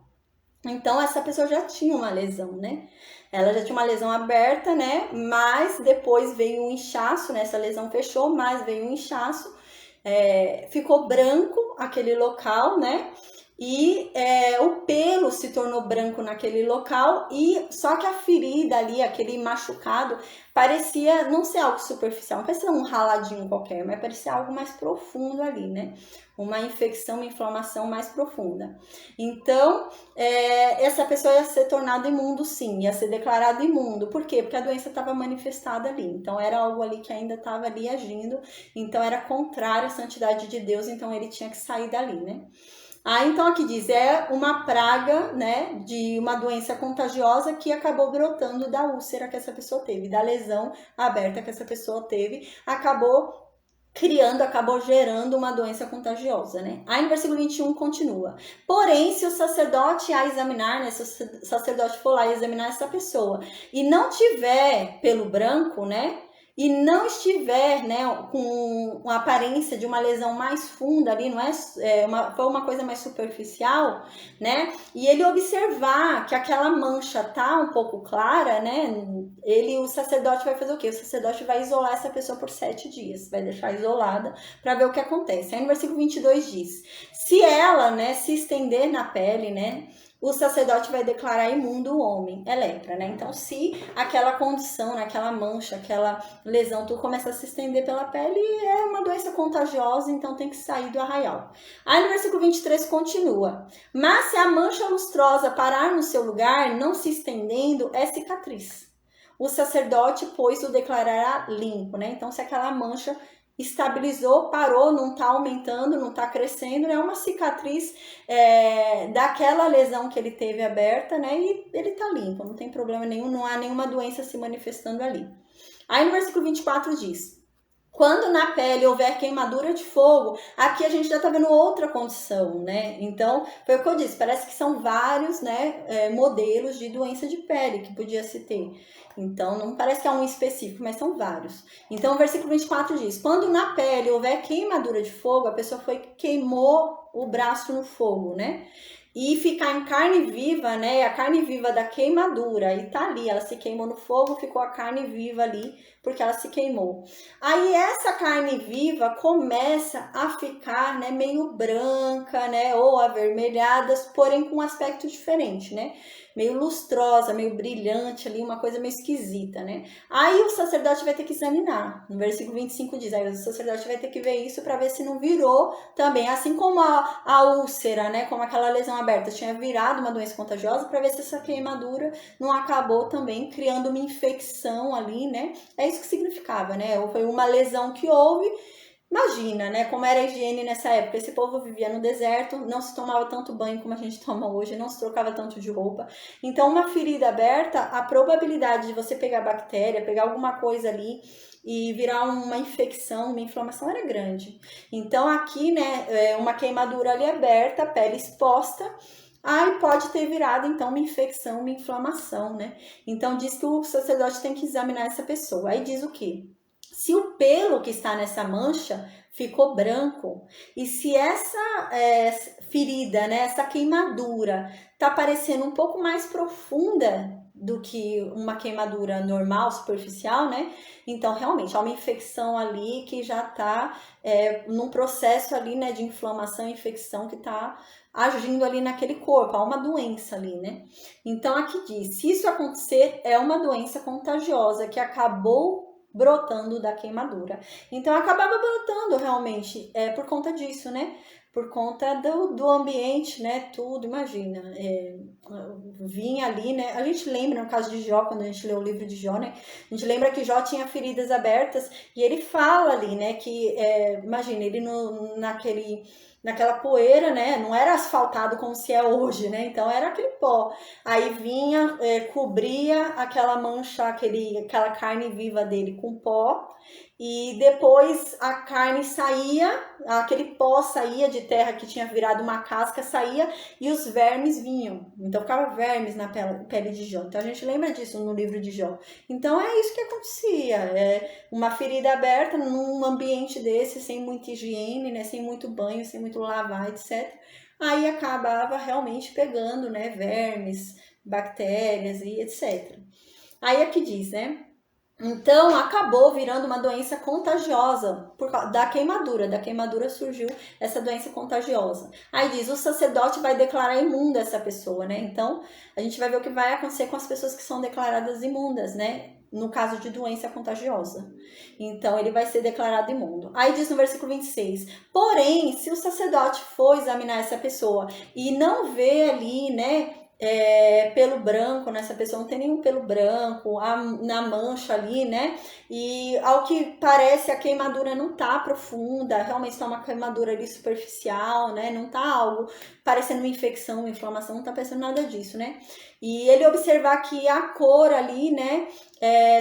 Então, essa pessoa já tinha uma lesão, né? Ela já tinha uma lesão aberta, né? Mas depois veio um inchaço, né? Essa lesão fechou, mas veio um inchaço. Ficou branco aquele local, né? E o pelo se tornou branco naquele local, e só que a ferida ali, aquele machucado, parecia não ser algo superficial, não parecia um raladinho qualquer, mas parecia algo mais profundo ali, né? Uma infecção, uma inflamação mais profunda. Então, essa pessoa ia ser tornada imundo, sim, ia ser declarada imundo. Por quê? Porque a doença estava manifestada ali. Então, era algo ali que ainda estava ali agindo. Então, era contrário à santidade de Deus. Então, ele tinha que sair dali, né? Então aqui diz, é uma praga, né, de uma doença contagiosa que acabou brotando da úlcera que essa pessoa teve, da lesão aberta que essa pessoa teve, acabou gerando uma doença contagiosa, né? Aí no versículo 21 continua. Porém, se o sacerdote a examinar, né, se o sacerdote for lá e examinar essa pessoa e não tiver pelo branco, né, e não estiver, né, com uma aparência de uma lesão mais funda ali, não foi uma coisa mais superficial, né, e ele observar que aquela mancha tá um pouco clara, né, o sacerdote vai fazer o quê? O sacerdote vai isolar essa pessoa por 7 dias, vai deixar isolada para ver o que acontece. Aí no versículo 22 diz, se ela, né, se estender na pele, né, o sacerdote vai declarar imundo o homem, é lepra, né? Então, se aquela condição, né, aquela mancha, aquela lesão, tudo começa a se estender pela pele, é uma doença contagiosa, então tem que sair do arraial. Aí no versículo 23 continua, mas se a mancha lustrosa parar no seu lugar, não se estendendo, é cicatriz. O sacerdote, pois, o declarará limpo, né? Então, se aquela mancha estabilizou, parou, não está aumentando, não está crescendo, é uma cicatriz daquela lesão que ele teve aberta, né? E ele está limpo, não tem problema nenhum, não há nenhuma doença se manifestando ali. Aí no versículo 24 diz, quando na pele houver queimadura de fogo, aqui a gente já está vendo outra condição, né? Então, foi o que eu disse, parece que são vários, né, modelos de doença de pele que podia se ter. Então, não parece que é um específico, mas são vários. Então, o versículo 24 diz, quando na pele houver queimadura de fogo, a pessoa queimou o braço no fogo, né? E ficar em carne viva, né? A carne viva da queimadura, e tá ali, ela se queimou no fogo, ficou a carne viva ali, porque ela se queimou. Aí essa carne viva começa a ficar, né, meio branca, né, ou avermelhadas, porém com um aspecto diferente, né? Meio lustrosa, meio brilhante ali, uma coisa meio esquisita, né? Aí o sacerdote vai ter que examinar. No versículo 25 diz, aí o sacerdote vai ter que ver isso para ver se não virou também, assim como a úlcera, né, como aquela lesão aberta tinha virado uma doença contagiosa, para ver se essa queimadura não acabou também criando uma infecção ali, né? É isso que significava, né? Ou foi uma lesão que houve. Imagina, né, como era a higiene nessa época. Esse povo vivia no deserto, não se tomava tanto banho como a gente toma hoje, não se trocava tanto de roupa. Então, uma ferida aberta, a probabilidade de você pegar bactéria, pegar alguma coisa ali e virar uma infecção, uma inflamação era grande. Então, aqui, né, uma queimadura ali aberta, pele exposta, aí pode ter virado, então, uma infecção, uma inflamação, né? Então, diz que o sacerdote tem que examinar essa pessoa. Aí diz o quê? Se o pelo que está nessa mancha ficou branco, e se essa ferida, né, essa queimadura, está parecendo um pouco mais profunda do que uma queimadura normal, superficial, né? Então, realmente, há uma infecção ali que já está num processo ali, né, de inflamação e infecção que está agindo ali naquele corpo, há uma doença ali, né? Então, aqui diz, se isso acontecer, é uma doença contagiosa que acabou brotando da queimadura. Então, acabava brotando realmente por conta disso, né? Por conta do ambiente, né? Tudo, imagina. Vinha ali, né? A gente lembra, no caso de Jó, quando a gente lê o livro de Jó, né? A gente lembra que Jó tinha feridas abertas e ele fala ali, né? Que, imagina, ele naquela poeira, né? Não era asfaltado como se é hoje, né? Então era aquele pó. Aí vinha, cobria aquela mancha, aquela carne viva dele com pó, e depois a carne saía, aquele pó saía de terra que tinha virado uma casca, saía e os vermes vinham. Então ficava vermes na pele de Jó. Então a gente lembra disso no livro de Jó. Então é isso que acontecia. Uma ferida aberta num ambiente desse, sem muita higiene, né? Sem muito banho, sem muito lavar, etc. aí acabava realmente pegando, né, vermes, bactérias e etc. Aí aqui diz, né? Então, acabou virando uma doença contagiosa por causa da queimadura. Da queimadura surgiu essa doença contagiosa. Aí diz, o sacerdote vai declarar imunda essa pessoa, né? Então, a gente vai ver o que vai acontecer com as pessoas que são declaradas imundas, né? No caso de doença contagiosa. Então, ele vai ser declarado imundo. Aí diz no versículo 26, porém, se o sacerdote for examinar essa pessoa e não vê ali, né, pelo branco, nessa pessoa não tem nenhum pelo branco, na mancha ali, né? E ao que parece a queimadura não tá profunda, realmente tá uma queimadura ali superficial, né? Não tá algo parecendo uma infecção, uma inflamação, não tá parecendo nada disso, né? E ele observar que a cor ali, né?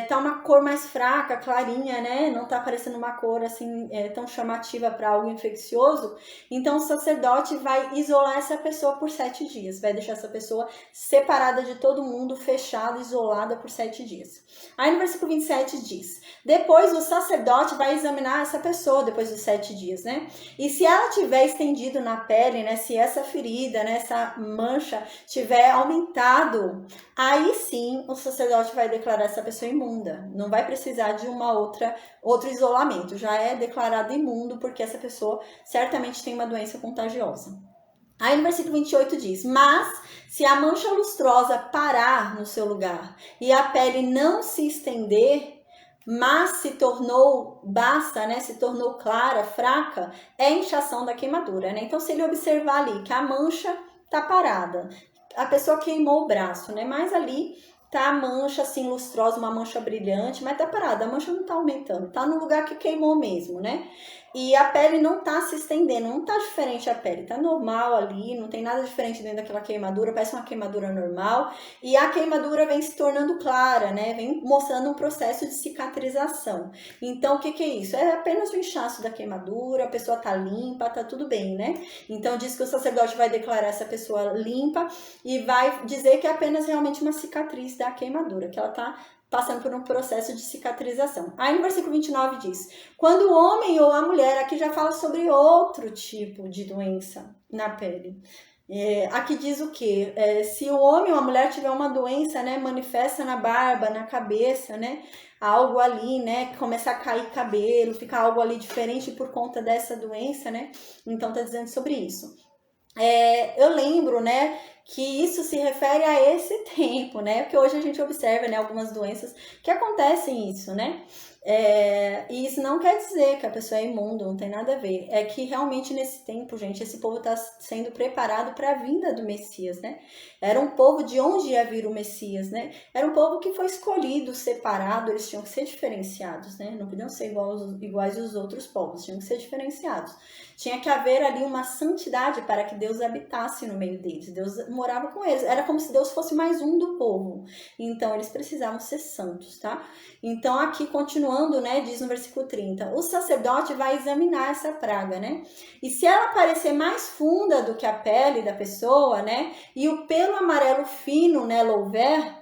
Tá uma cor mais fraca, clarinha, né? Não tá parecendo uma cor assim tão chamativa para algo infeccioso. Então o sacerdote vai isolar essa pessoa por 7 dias, vai deixar essa pessoa separada de todo mundo, fechada, isolada por 7 dias. Aí no versículo 27 diz, depois o sacerdote vai examinar essa pessoa depois dos 7 dias, né? E se ela tiver estendido na pele, né? Se essa ferida, né? Essa mancha tiver aumentado, aí sim o sacerdote vai declarar essa pessoa imunda. Não vai precisar de outro isolamento. Já é declarado imundo porque essa pessoa certamente tem uma doença contagiosa. Aí no versículo 28 diz, mas se a mancha lustrosa parar no seu lugar e a pele não se estender, mas se tornou basta, né, se tornou clara, fraca, é inchação da queimadura, né? Então se ele observar ali que a mancha tá parada, a pessoa queimou o braço, né? Mas ali tá a mancha assim lustrosa, uma mancha brilhante, mas tá parada, a mancha não tá aumentando, tá no lugar que queimou mesmo, né? E a pele não tá se estendendo, não tá diferente a pele, tá normal ali, não tem nada diferente dentro daquela queimadura, parece uma queimadura normal. E a queimadura vem se tornando clara, né? Vem mostrando um processo de cicatrização. Então, o que é isso? É apenas o inchaço da queimadura, a pessoa tá limpa, tá tudo bem, né? Então, diz que o sacerdote vai declarar essa pessoa limpa e vai dizer que é apenas realmente uma cicatriz da queimadura, que ela tá passando por um processo de cicatrização. Aí no versículo 29 diz, quando o homem ou a mulher, aqui já fala sobre outro tipo de doença na pele. Aqui diz o quê? Se o homem ou a mulher tiver uma doença, né, manifesta na barba, na cabeça, né, algo ali, né, começar a cair cabelo, ficar algo ali diferente por conta dessa doença, né, então tá dizendo sobre isso. Eu lembro, né, que isso se refere a esse tempo, né, porque hoje a gente observa, né, algumas doenças que acontecem isso, né, e isso não quer dizer que a pessoa é imunda, não tem nada a ver, é que realmente nesse tempo, gente, esse povo está sendo preparado para a vinda do Messias, né, era um povo de onde ia vir o Messias, né, era um povo que foi escolhido, separado, eles tinham que ser diferenciados, né, não podiam ser iguais aos outros povos, tinham que ser diferenciados. Tinha que haver ali uma santidade para que Deus habitasse no meio deles. Deus morava com eles. Era como se Deus fosse mais um do povo. Então, eles precisavam ser santos, tá? Então, aqui, continuando, né, diz no versículo 30, o sacerdote vai examinar essa praga, né? E se ela parecer mais funda do que a pele da pessoa, né, e o pelo amarelo fino nela houver,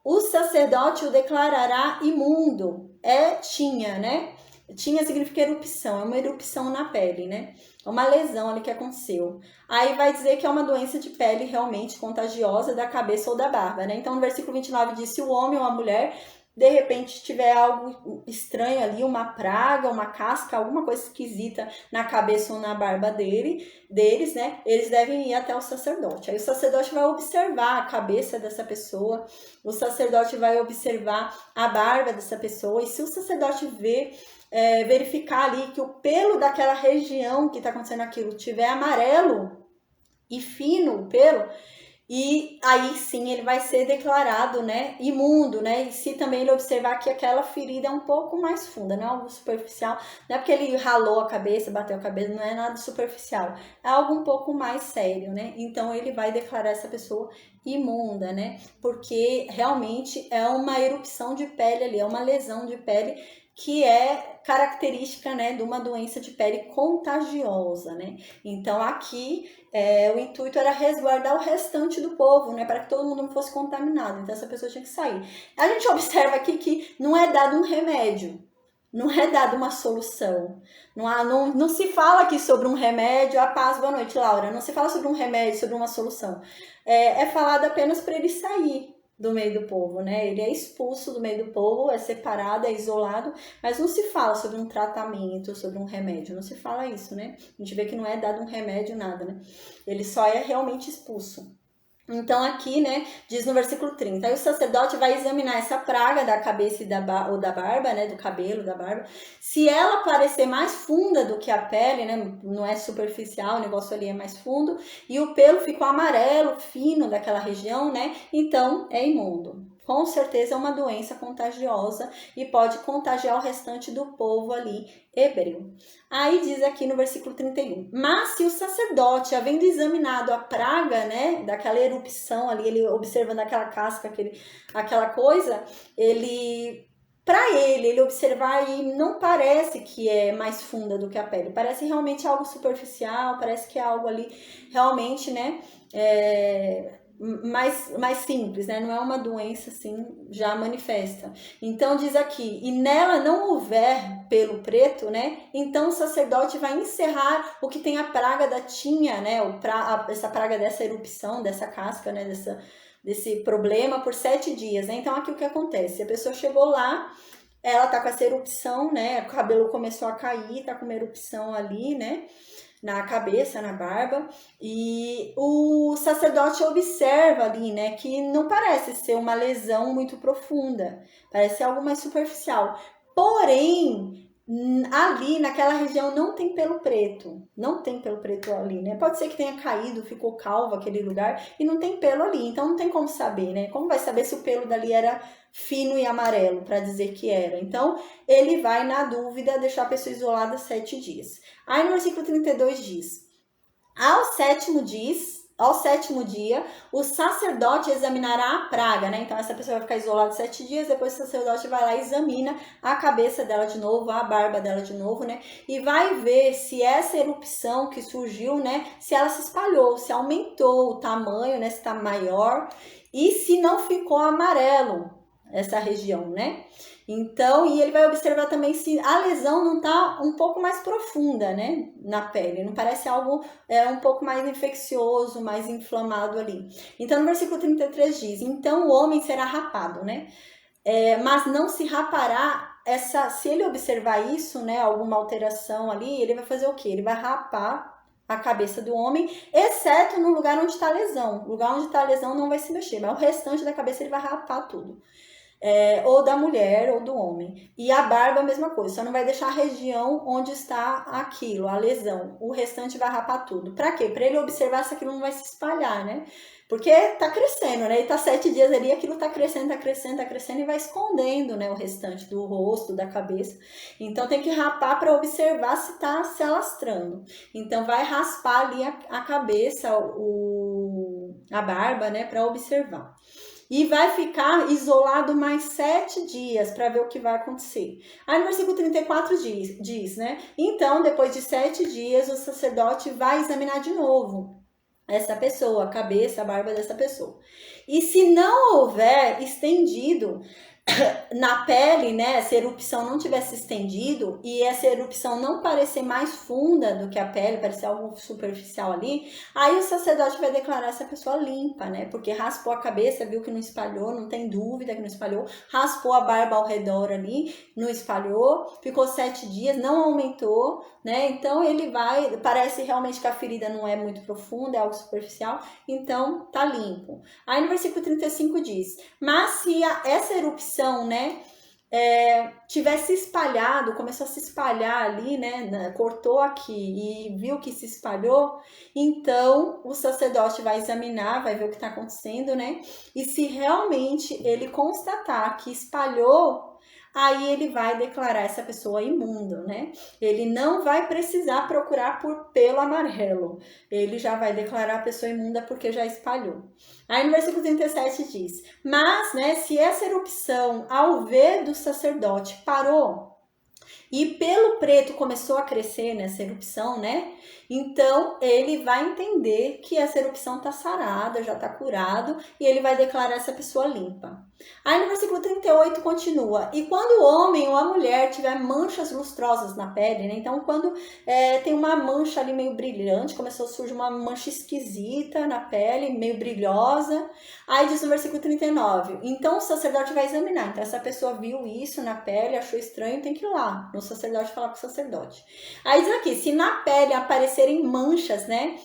o sacerdote o declarará imundo. Tinha, né? Tinha significa erupção, é uma erupção na pele, né? É uma lesão ali que aconteceu. Aí vai dizer que é uma doença de pele realmente contagiosa da cabeça ou da barba, né? Então no versículo 29 diz, se o homem ou a mulher de repente tiver algo estranho ali, uma praga, uma casca, alguma coisa esquisita na cabeça ou na barba deles, né? Eles devem ir até o sacerdote. Aí o sacerdote vai observar a cabeça dessa pessoa, o sacerdote vai observar a barba dessa pessoa, e se o sacerdote verificar ali que o pelo daquela região que está acontecendo aquilo tiver amarelo e fino o pelo, e aí sim ele vai ser declarado, né, imundo, né, e se também ele observar que aquela ferida é um pouco mais funda, não é algo superficial, não é porque ele ralou a cabeça, bateu a cabeça, não é nada superficial, é algo um pouco mais sério, né, então ele vai declarar essa pessoa imunda, né, porque realmente é uma erupção de pele ali, é uma lesão de pele que é característica, né, de uma doença de pele contagiosa, né? Então aqui o intuito era resguardar o restante do povo, né, para que todo mundo não fosse contaminado. Então essa pessoa tinha que sair. A gente observa aqui que não é dado um remédio, não é dada uma solução. Não se fala aqui sobre um remédio, a paz, boa noite, Laura. Não se fala sobre um remédio, sobre uma solução. É falado apenas para ele sair do meio do povo, né? Ele é expulso do meio do povo, é separado, é isolado, mas não se fala sobre um tratamento, sobre um remédio, não se fala isso, né? A gente vê que não é dado um remédio, nada, né? Ele só é realmente expulso. Então aqui, né, diz no versículo 30, aí o sacerdote vai examinar essa praga da cabeça ou da barba, né, do cabelo, da barba. Se ela parecer mais funda do que a pele, né, não é superficial, o negócio ali é mais fundo, e o pelo ficou amarelo, fino daquela região, né, então é imundo. Com certeza é uma doença contagiosa e pode contagiar o restante do povo ali hebreu. Aí diz aqui no versículo 31, mas se o sacerdote, havendo examinado a praga, né, daquela erupção ali, ele observando aquela casca, aquela coisa, ele observar e não parece que é mais funda do que a pele, parece realmente algo superficial, parece que é algo ali realmente, né, mais simples, né? Não é uma doença assim já manifesta. Então diz aqui, e nela não houver pelo preto, né? Então o sacerdote vai encerrar o que tem a praga da tinha, né? Essa praga dessa erupção, dessa casca, né? Desse problema por 7 dias, né? Então aqui o que acontece? A pessoa chegou lá, ela tá com essa erupção, né? O cabelo começou a cair, tá com uma erupção ali, né? Na cabeça, na barba, e o sacerdote observa ali, né, que não parece ser uma lesão muito profunda, parece ser algo mais superficial. Porém, ali naquela região não tem pelo preto, ali, né? Pode ser que tenha caído, ficou calvo aquele lugar e não tem pelo ali, então não tem como saber, né? Como vai saber se o pelo dali era fino e amarelo para dizer que era? Então, ele vai, na dúvida, deixar a pessoa isolada 7 dias. Aí no versículo 32 diz, ao sétimo dia, o sacerdote examinará a praga, né? Então essa pessoa vai ficar isolada 7 dias, depois o sacerdote vai lá e examina a cabeça dela de novo, a barba dela de novo, né? E vai ver se essa erupção que surgiu, né? Se ela se espalhou, se aumentou o tamanho, né? Se está maior e se não ficou amarelo essa região, né? Então, e ele vai observar também se a lesão não está um pouco mais profunda, né, na pele, não parece algo um pouco mais infeccioso, mais inflamado ali. Então, no versículo 33 diz, então o homem será rapado, né, mas não se rapará, se ele observar isso, né, alguma alteração ali, ele vai fazer o quê? Ele vai rapar a cabeça do homem, exceto no lugar onde está a lesão. O lugar onde está a lesão não vai se mexer, mas o restante da cabeça ele vai rapar tudo. Ou da mulher ou do homem. E a barba, a mesma coisa, só não vai deixar a região onde está aquilo, a lesão. O restante vai rapar tudo. Para quê? Para ele observar se aquilo não vai se espalhar, né? Porque tá crescendo, né? Ele tá 7 dias ali, aquilo tá crescendo e vai escondendo, né? O restante do rosto, da cabeça. Então tem que rapar para observar se tá se alastrando. Então vai raspar ali a cabeça, a barba, né? Para observar. E vai ficar isolado mais 7 dias para ver o que vai acontecer. Aí no versículo 34 diz, né? Então, depois de 7 dias, o sacerdote vai examinar de novo essa pessoa, a cabeça, a barba dessa pessoa. E se não houver estendido na pele, né, essa erupção não tivesse estendido e essa erupção não parecer mais funda do que a pele, parecer algo superficial ali, aí o sacerdote vai declarar essa pessoa limpa, né, porque raspou a cabeça, viu que não espalhou, não tem dúvida que não espalhou, raspou a barba ao redor ali, não espalhou, ficou 7 dias, não aumentou, né, então ele parece realmente que a ferida não é muito profunda, é algo superficial, então tá limpo. Aí no versículo 35 diz, mas se essa erupção, né, tivesse espalhado, começou a se espalhar ali, né, cortou aqui e viu que se espalhou, então o sacerdote vai examinar, vai ver o que está acontecendo, né, e se realmente ele constatar que espalhou, aí ele vai declarar essa pessoa imunda, né? Ele não vai precisar procurar por pelo amarelo. Ele já vai declarar a pessoa imunda porque já espalhou. Aí no versículo 37 diz, mas, né, se essa erupção ao ver do sacerdote parou e pelo preto começou a crescer nessa erupção, né? Então ele vai entender que essa erupção está sarada, já está curado, e ele vai declarar essa pessoa limpa. Aí no versículo 38 continua: e quando o homem ou a mulher tiver manchas lustrosas na pele, né? Então quando tem uma mancha ali meio brilhante, começou a surgir uma mancha esquisita na pele, meio brilhosa. Aí diz no versículo 39, então o sacerdote vai examinar. Então essa pessoa viu isso na pele, achou estranho, tem que ir lá no sacerdote falar com o sacerdote. Aí diz aqui, se na pele aparecerem manchas, né,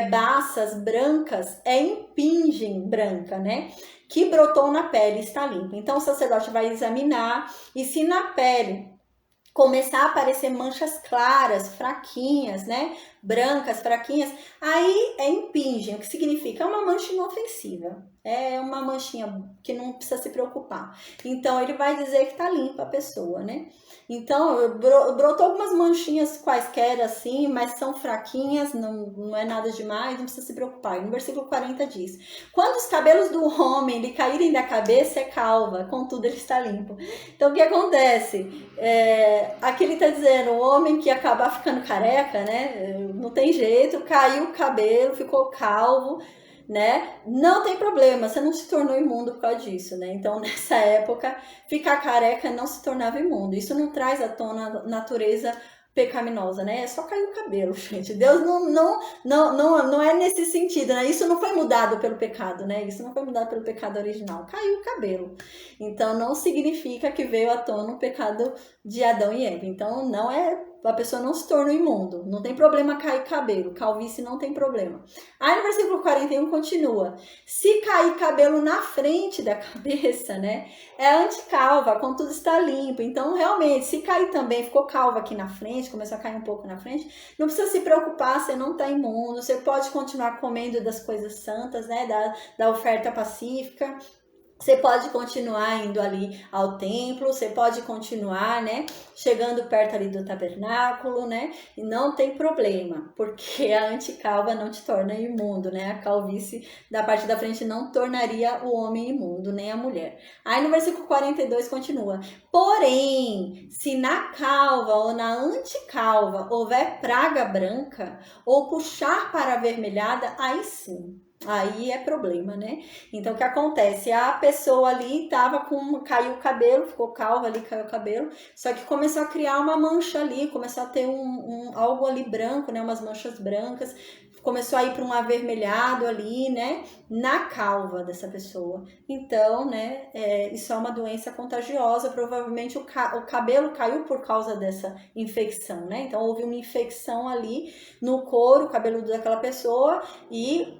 baças, brancas, impingem branca, né, que brotou na pele, está limpa. Então o sacerdote vai examinar, e se na pele começar a aparecer manchas claras, fraquinhas, né, brancas, fraquinhas, aí impingem, o que significa? É uma mancha inofensiva, é uma manchinha que não precisa se preocupar. Então ele vai dizer que tá limpa a pessoa, né? Então brotou algumas manchinhas quaisquer assim, mas são fraquinhas, não é nada demais, não precisa se preocupar. E no versículo 40 diz: quando os cabelos do homem lhe caírem da cabeça, é calva, contudo ele está limpo. Então o que acontece? Aqui ele está dizendo, o homem que acabar ficando careca, né? Não tem jeito, caiu o cabelo, ficou calvo, né? Não tem problema, você não se tornou imundo por causa disso, né? Então, nessa época, ficar careca não se tornava imundo. Isso não traz à tona a natureza pecaminosa, né? É só cair o cabelo, gente. Deus não é nesse sentido, né? Isso não foi mudado pelo pecado, né? Isso não foi mudado pelo pecado original. Caiu o cabelo. Então, não significa que veio à tona o pecado de Adão e Eva. Então, não é... A pessoa não se torna imundo. Não tem problema cair cabelo. Calvície não tem problema. Aí no versículo 41 continua. Se cair cabelo na frente da cabeça, né? É anticalva, contudo está limpo. Então, realmente, se cair também, ficou calva aqui na frente, começou a cair um pouco na frente, não precisa se preocupar, você não está imundo. Você pode continuar comendo das coisas santas, né? Da oferta pacífica. Você pode continuar indo ali ao templo, você pode continuar, né, chegando perto ali do tabernáculo, né, e não tem problema, porque a anticalva não te torna imundo, né, a calvície da parte da frente não tornaria o homem imundo, nem a mulher. Aí no versículo 42 continua, porém, se na calva ou na anticalva houver praga branca, ou puxar para a avermelhada, aí sim. Aí é problema, né? Então, o que acontece? A pessoa ali caiu o cabelo, ficou calva ali, caiu o cabelo, só que começou a criar uma mancha ali, começou a ter algo ali branco, né? Umas manchas brancas, começou a ir para um avermelhado ali, né? Na calva dessa pessoa. Então, né? Isso é uma doença contagiosa, provavelmente o cabelo caiu por causa dessa infecção, né? Então, houve uma infecção ali no couro cabeludo daquela pessoa e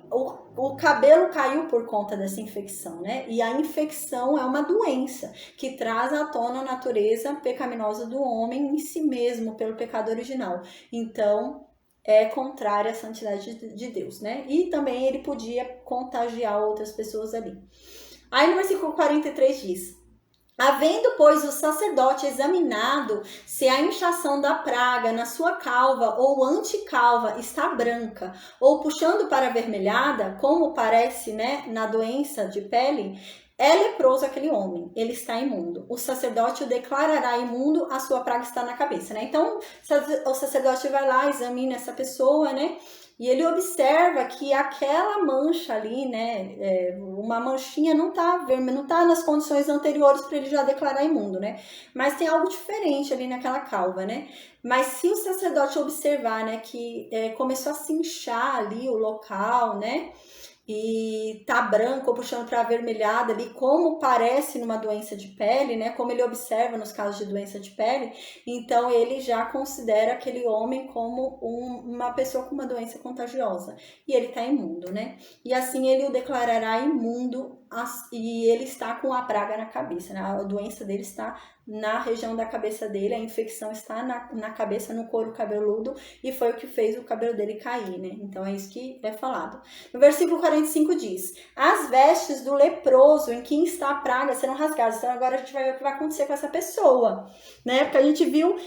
o cabelo caiu por conta dessa infecção, né? E a infecção é uma doença que traz à tona a natureza pecaminosa do homem em si mesmo, pelo pecado original. Então, é contrária à santidade de Deus, né? E também ele podia contagiar outras pessoas ali. Aí no versículo 43 diz: havendo, pois, o sacerdote examinado se a inchação da praga na sua calva ou anticalva está branca, ou puxando para avermelhada, como parece, né, na doença de pele, é leproso aquele homem, ele está imundo. O sacerdote o declarará imundo, a sua praga está na cabeça, né? Então, o sacerdote vai lá, examina essa pessoa, né? E ele observa que aquela mancha ali, né, uma manchinha não tá vermelha, não tá nas condições anteriores para ele já declarar imundo, né? Mas tem algo diferente ali naquela calva, né? Mas se o sacerdote observar, né, que começou a se inchar ali o local, né? E tá branco ou puxando para avermelhada ali, como parece numa doença de pele, né? Como ele observa nos casos de doença de pele, então ele já considera aquele homem como uma pessoa com uma doença contagiosa e ele tá imundo, né? E assim ele o declarará imundo e ele está com a praga na cabeça, né? A doença dele está na região da cabeça dele, a infecção está na cabeça, no couro cabeludo, e foi o que fez o cabelo dele cair, né? Então é isso que é falado. No versículo 45 diz: as vestes do leproso em quem está a praga serão rasgadas. Então agora a gente vai ver o que vai acontecer com essa pessoa, né? Porque a gente viu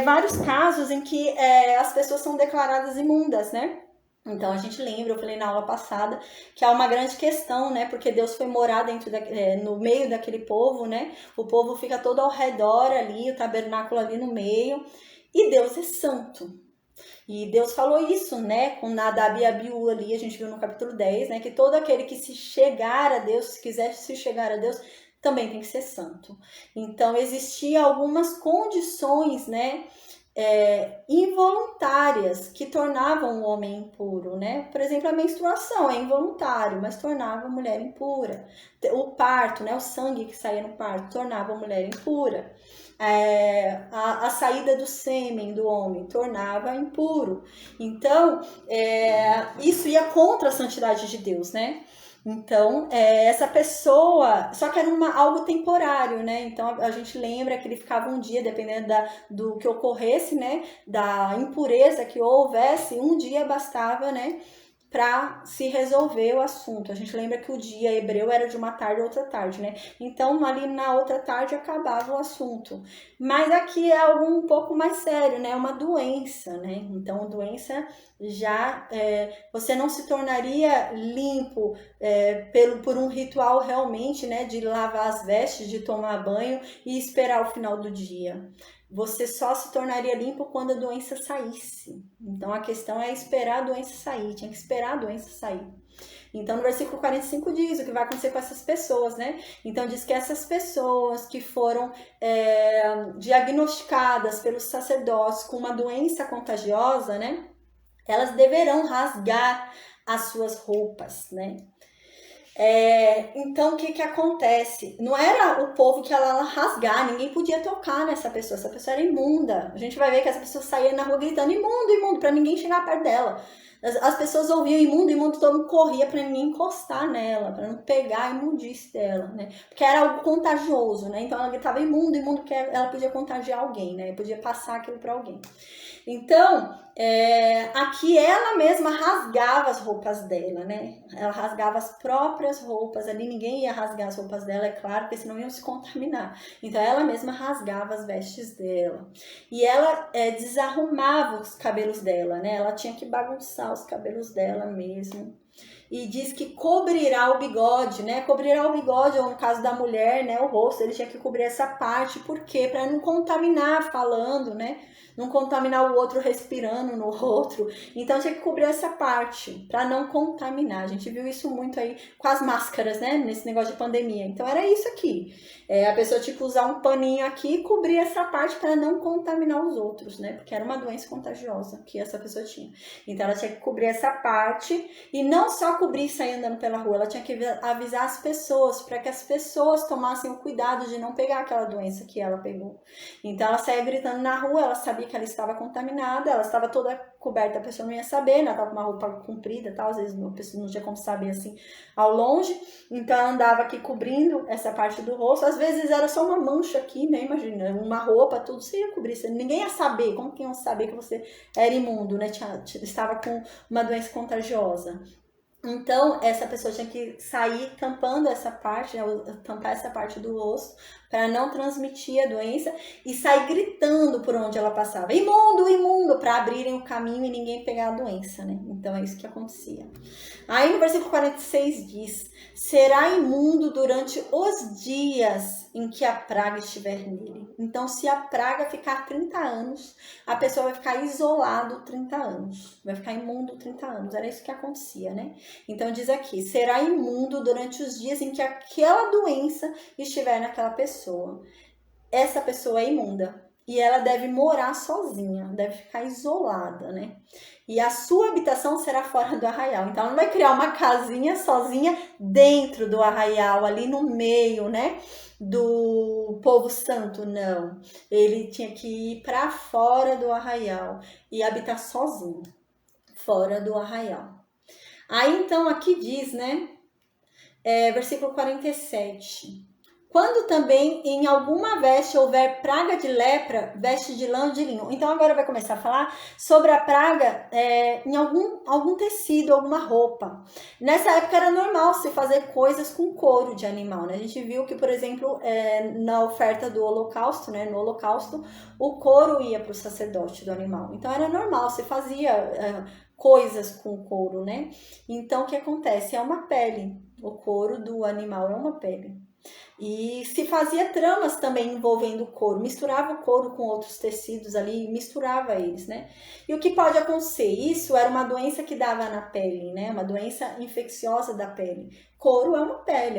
vários casos em que as pessoas são declaradas imundas, né? Então a gente lembra, eu falei na aula passada, que há uma grande questão, né? Porque Deus foi morar no meio daquele povo, né? O povo fica todo ao redor ali, o tabernáculo ali no meio, e Deus é santo. E Deus falou isso, né, com Nadab e Abiú ali, a gente viu no capítulo 10, né, que todo aquele que se chegar a Deus, se quiser se chegar a Deus, também tem que ser santo. Então existiam algumas condições, né, involuntárias que tornavam o homem impuro, né? Por exemplo, a menstruação é involuntário, mas tornava a mulher impura. O parto, né? O sangue que saía no parto tornava a mulher impura. A saída do sêmen do homem tornava impuro. Então, isso ia contra a santidade de Deus, né? Então, essa pessoa, só que era algo temporário, né? Então, a gente lembra que ele ficava um dia, dependendo do que ocorresse, né? Da impureza que houvesse, um dia bastava, né? Para se resolver o assunto. A gente lembra que o dia hebreu era de uma tarde a outra tarde, né? Então, ali na outra tarde acabava o assunto. Mas aqui é algo um pouco mais sério, né? Uma doença, né? Então, doença já você não se tornaria limpo por um ritual realmente, né? De lavar as vestes, de tomar banho e esperar o final do dia. Você só se tornaria limpo quando a doença saísse. Então a questão é esperar a doença sair, tinha que esperar a doença sair. Então no versículo 45 diz o que vai acontecer com essas pessoas, né? Então diz que essas pessoas que foram diagnosticadas pelos sacerdotes com uma doença contagiosa, né? Elas deverão rasgar as suas roupas, né? Então o que acontece? Não era o povo que ela rasgar, ninguém podia tocar nessa pessoa, essa pessoa era imunda. A gente vai ver que essa pessoa saía na rua gritando imundo, imundo, para ninguém chegar perto dela. As pessoas ouviam imundo, imundo, todo mundo corria para ninguém encostar nela, para não pegar a imundice dela, né? Porque era algo contagioso, né? Então ela gritava imundo, imundo, porque ela podia contagiar alguém, né? Podia passar aquilo para alguém. Então, aqui ela mesma rasgava as roupas dela, né? Ela rasgava as próprias roupas ali, ninguém ia rasgar as roupas dela, é claro, porque senão iam se contaminar. Então, ela mesma rasgava as vestes dela. E ela desarrumava os cabelos dela, né? Ela tinha que bagunçar os cabelos dela mesmo. E diz que cobrirá o bigode, né? Cobrirá o bigode, ou no caso da mulher, né? O rosto, ele tinha que cobrir essa parte. Por quê? Para não contaminar falando, né? Não contaminar o outro respirando no outro. Então tinha que cobrir essa parte para não contaminar. A gente viu isso muito aí com as máscaras, né? Nesse negócio de pandemia. Então era isso aqui. A pessoa tinha que usar um paninho aqui e cobrir essa parte para não contaminar os outros, né? Porque era uma doença contagiosa que essa pessoa tinha. Então ela tinha que cobrir essa parte e não só cobrir e sair andando pela rua, ela tinha que avisar as pessoas para que as pessoas tomassem o cuidado de não pegar aquela doença que ela pegou. Então ela saía gritando na rua, ela sabia que ela estava contaminada, ela estava toda coberta, a pessoa não ia saber, ela estava com uma roupa comprida, tal, às vezes a pessoa não tinha como saber assim ao longe, então ela andava aqui cobrindo essa parte do rosto, às vezes era só uma mancha aqui, né, imagina, uma roupa, tudo, você ia cobrir, ninguém ia saber, como que iam saber que você era imundo, né, estava com uma doença contagiosa. Então, essa pessoa tinha que sair tampando essa parte, né, tampar essa parte do rosto para não transmitir a doença e sair gritando por onde ela passava. Imundo, imundo, para abrirem o caminho e ninguém pegar a doença, né? Então, é isso que acontecia. Aí, no versículo 46 diz: será imundo durante os dias em que a praga estiver nele. Então, se a praga ficar 30 anos, a pessoa vai ficar isolado 30 anos. Vai ficar imundo 30 anos. Era isso que acontecia, né? Então, diz aqui: será imundo durante os dias em que aquela doença estiver naquela pessoa. Essa pessoa é imunda. E ela deve morar sozinha, deve ficar isolada, né? E a sua habitação será fora do arraial. Então, ela não vai criar uma casinha sozinha dentro do arraial, ali no meio, né? Do povo santo, não. Ele tinha que ir para fora do arraial e habitar sozinho, fora do arraial. Aí, então, aqui diz, né? Versículo 47. Quando também em alguma veste houver praga de lepra, veste de lã ou de linho. Então agora vai começar a falar sobre a praga em algum tecido, alguma roupa. Nessa época era normal se fazer coisas com couro de animal, né? A gente viu que, por exemplo, na oferta do holocausto, né? No holocausto, o couro ia para o sacerdote do animal. Então era normal, se fazia coisas com o couro, né? Então, o que acontece? É uma pele. O couro do animal é uma pele. E se fazia tramas também envolvendo o couro, misturava o couro com outros tecidos ali, misturava eles, né? E o que pode acontecer? Isso era uma doença que dava na pele, né? Uma doença infecciosa da pele. Couro é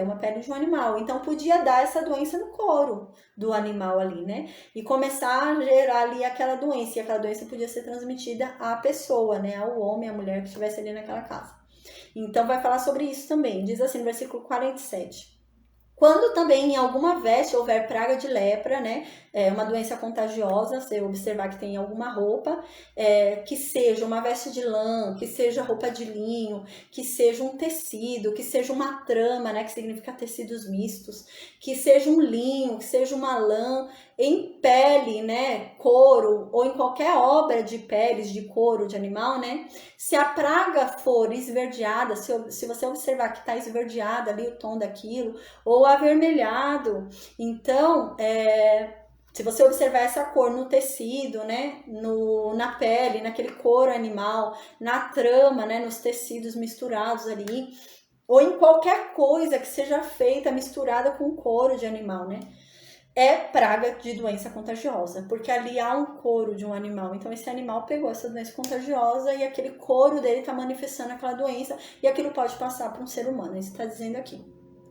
uma pele de um animal, então podia dar essa doença no couro do animal ali, né? E começar a gerar ali aquela doença, e aquela doença podia ser transmitida à pessoa, né? Ao homem, à mulher que estivesse ali naquela casa. Então vai falar sobre isso também, diz assim no versículo 47. Quando também em alguma veste houver praga de lepra, né, uma doença contagiosa, você observar que tem alguma roupa, que seja uma veste de lã, que seja roupa de linho, que seja um tecido, que seja uma trama, né, que significa tecidos mistos, que seja um linho, que seja uma lã, em pele, né, couro, ou em qualquer obra de peles, de couro de animal, né, se a praga for esverdeada, se você observar que está esverdeada ali o tom daquilo, ou avermelhado, então, se você observar essa cor no tecido, né, na pele, naquele couro animal, na trama, né, nos tecidos misturados ali, ou em qualquer coisa que seja feita misturada com couro de animal, né, é praga de doença contagiosa, porque ali há um couro de um animal, então esse animal pegou essa doença contagiosa e aquele couro dele está manifestando aquela doença e aquilo pode passar para um ser humano, isso está dizendo aqui.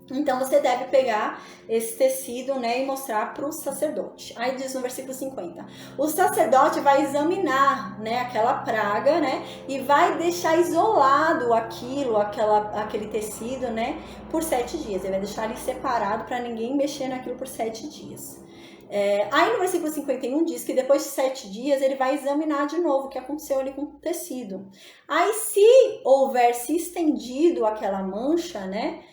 Então você deve pegar esse tecido, né, e mostrar para o sacerdote. Aí diz no versículo 50, o sacerdote vai examinar, né, aquela praga, né, e vai deixar isolado aquele tecido, né, por 7 dias. Ele vai deixar ali separado para ninguém mexer naquilo por 7 dias. Aí no versículo 51 diz que depois de 7 dias ele vai examinar de novo o que aconteceu ali com o tecido. Aí se houver se estendido aquela mancha, né,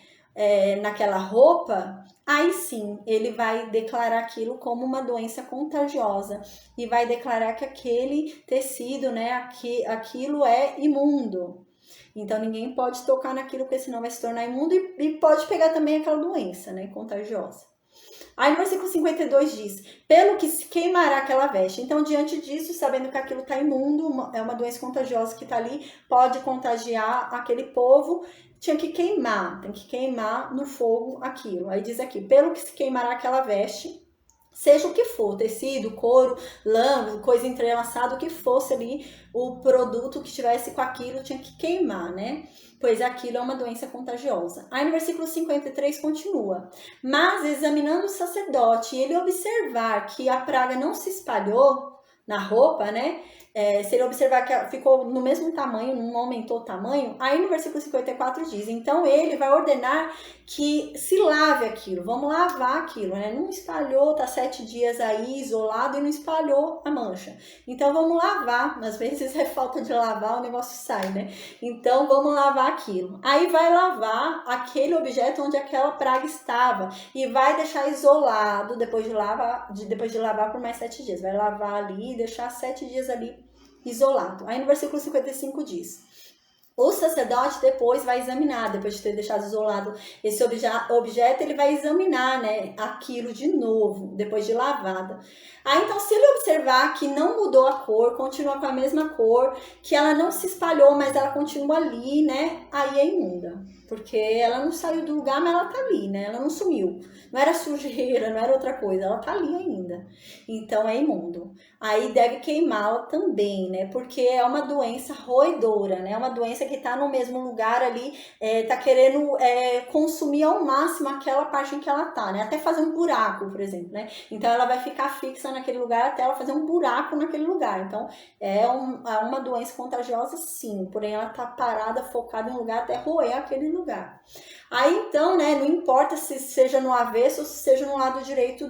naquela roupa, aí sim ele vai declarar aquilo como uma doença contagiosa e vai declarar que aquele tecido, né, aquilo é imundo. Então ninguém pode tocar naquilo, porque senão vai se tornar imundo e pode pegar também aquela doença, né, contagiosa. Aí no versículo 52 diz, pelo que se queimará aquela veste. Então, diante disso, sabendo que aquilo está imundo, é uma doença contagiosa que está ali, pode contagiar aquele povo, tinha que queimar, tem que queimar no fogo aquilo. Aí diz aqui, pelo que se queimará aquela veste, seja o que for, tecido, couro, lã, coisa entrelaçada, o que fosse ali, o produto que estivesse com aquilo tinha que queimar, né? Pois aquilo é uma doença contagiosa. Aí no versículo 53 continua. Mas examinando o sacerdote e ele observar que a praga não se espalhou na roupa, né? Se ele observar que ficou no mesmo tamanho, não aumentou o tamanho, aí no versículo 54 diz, então ele vai ordenar que se lave aquilo, vamos lavar aquilo, né? Não espalhou, tá 7 dias aí isolado e não espalhou a mancha. Então vamos lavar, às vezes é falta de lavar, o negócio sai, né? Então vamos lavar aquilo. Aí vai lavar aquele objeto onde aquela praga estava e vai deixar isolado depois de lavar por mais 7 dias. Vai lavar ali e deixar 7 dias ali isolado. Aí no versículo 55 diz, o sacerdote depois vai examinar, depois de ter deixado isolado esse objeto, ele vai examinar, né, aquilo de novo, depois de lavada. Aí então, se ele observar que não mudou a cor, continua com a mesma cor, que ela não se espalhou, mas ela continua ali, né, aí é imunda. Porque ela não saiu do lugar, mas ela tá ali, né, ela não sumiu. Não era sujeira, não era outra coisa, ela tá ali ainda. Então é imundo. Aí deve queimá-la também, né, porque é uma doença roedora, né, é uma doença que tá no mesmo lugar ali, tá querendo consumir ao máximo aquela parte em que ela tá, né, até fazer um buraco, por exemplo, né. Então ela vai ficar fixa naquele lugar até ela fazer um buraco naquele lugar. Então é uma doença contagiosa, sim, porém ela tá parada, focada em um lugar até roer aquele lugar. Aí então, né, não importa se seja no avesso ou se seja no lado direito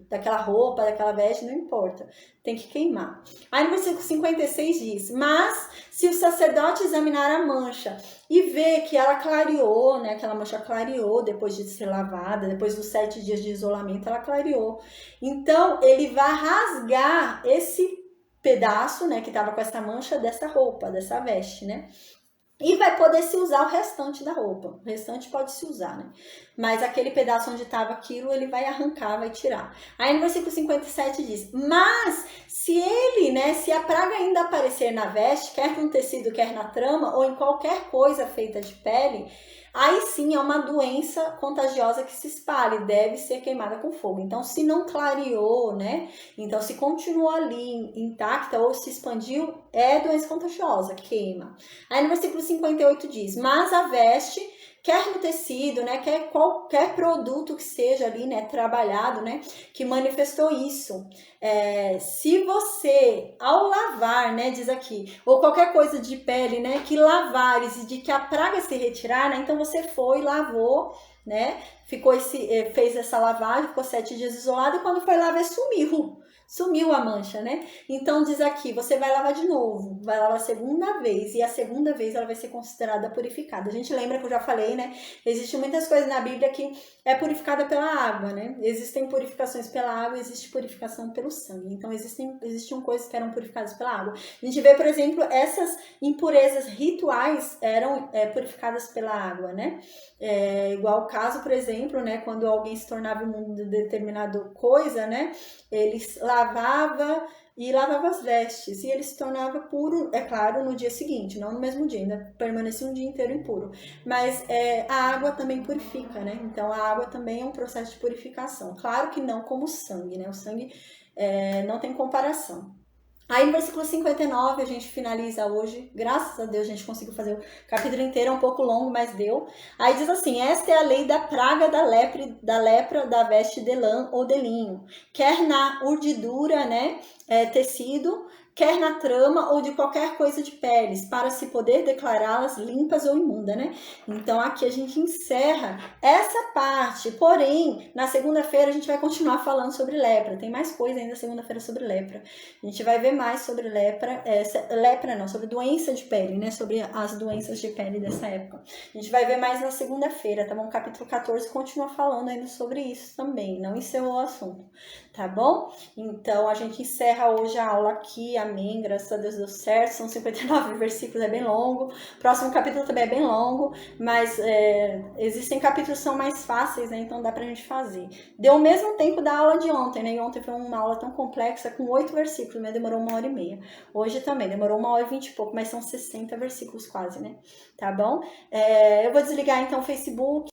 daquela roupa, daquela veste, não importa, tem que queimar. Aí no versículo 56 diz, mas se o sacerdote examinar a mancha e ver que ela clareou, né, aquela mancha clareou depois de ser lavada, depois dos 7 dias de isolamento, ela clareou. Então ele vai rasgar esse pedaço, né, que estava com essa mancha dessa roupa, dessa veste, né? E vai poder se usar o restante da roupa. O restante pode se usar, né? Mas aquele pedaço onde estava aquilo, ele vai arrancar, vai tirar. Aí no versículo 57 diz: mas se ele, né, se a praga ainda aparecer na veste, quer no tecido, quer na trama, ou em qualquer coisa feita de pele, aí sim é uma doença contagiosa que se espalha e deve ser queimada com fogo. Então, se não clareou, né? Então, se continuou ali intacta ou se expandiu, é doença contagiosa, queima. Aí no versículo 58 diz: mas a veste, quer no tecido, né, quer qualquer produto que seja ali, né, trabalhado, né, que manifestou isso. Se você, ao lavar, né, diz aqui, ou qualquer coisa de pele, né, que lavares e de que a praga se retirar, né, então você foi, lavou, né, fez essa lavagem, ficou 7 dias isolado e quando foi lavar sumiu a mancha, né? Então diz aqui, você vai lavar de novo, vai lavar a segunda vez, e a segunda vez ela vai ser considerada purificada. A gente lembra que eu já falei, né? Existem muitas coisas na Bíblia que é purificada pela água, né? Existem purificações pela água, existe purificação pelo sangue. Então existiam coisas que eram purificadas pela água. A gente vê, por exemplo, essas impurezas rituais eram purificadas pela água, né? Igual o caso, por exemplo, né? Quando alguém se tornava imune de determinada coisa, né? Eles lavava as vestes e ele se tornava puro, é claro, no dia seguinte, não no mesmo dia, ainda permanecia um dia inteiro impuro. Mas a água também purifica, né? Então a água também é um processo de purificação. Claro que não como o sangue, né? O sangue não tem comparação. Aí no versículo 59 a gente finaliza hoje, graças a Deus a gente conseguiu fazer o capítulo inteiro, é um pouco longo, mas deu. Aí diz assim: esta é a lei da praga da lepra da veste de lã ou de linho, quer na urdidura, né, tecido, quer na trama ou de qualquer coisa de peles, para se poder declará-las limpas ou imundas, né? Então aqui a gente encerra essa parte, porém, na segunda-feira a gente vai continuar falando sobre lepra, tem mais coisa ainda segunda-feira sobre lepra. A gente vai ver mais sobre sobre doença de pele, né? Sobre as doenças de pele dessa época. A gente vai ver mais na segunda-feira, tá bom? Capítulo 14 continua falando ainda sobre isso também, não encerrou o assunto, tá bom? Então a gente encerra hoje a aula aqui, amém, graças a Deus deu certo, são 59 versículos, é bem longo. Próximo capítulo também é bem longo, mas existem capítulos que são mais fáceis, né? Então dá pra gente fazer. Deu o mesmo tempo da aula de ontem, né? E ontem foi uma aula tão complexa, com 8 versículos, mas demorou 1h30. Hoje também, demorou 1h20 e pouco, mas são 60 versículos quase, né? Tá bom? Eu vou desligar então o Facebook.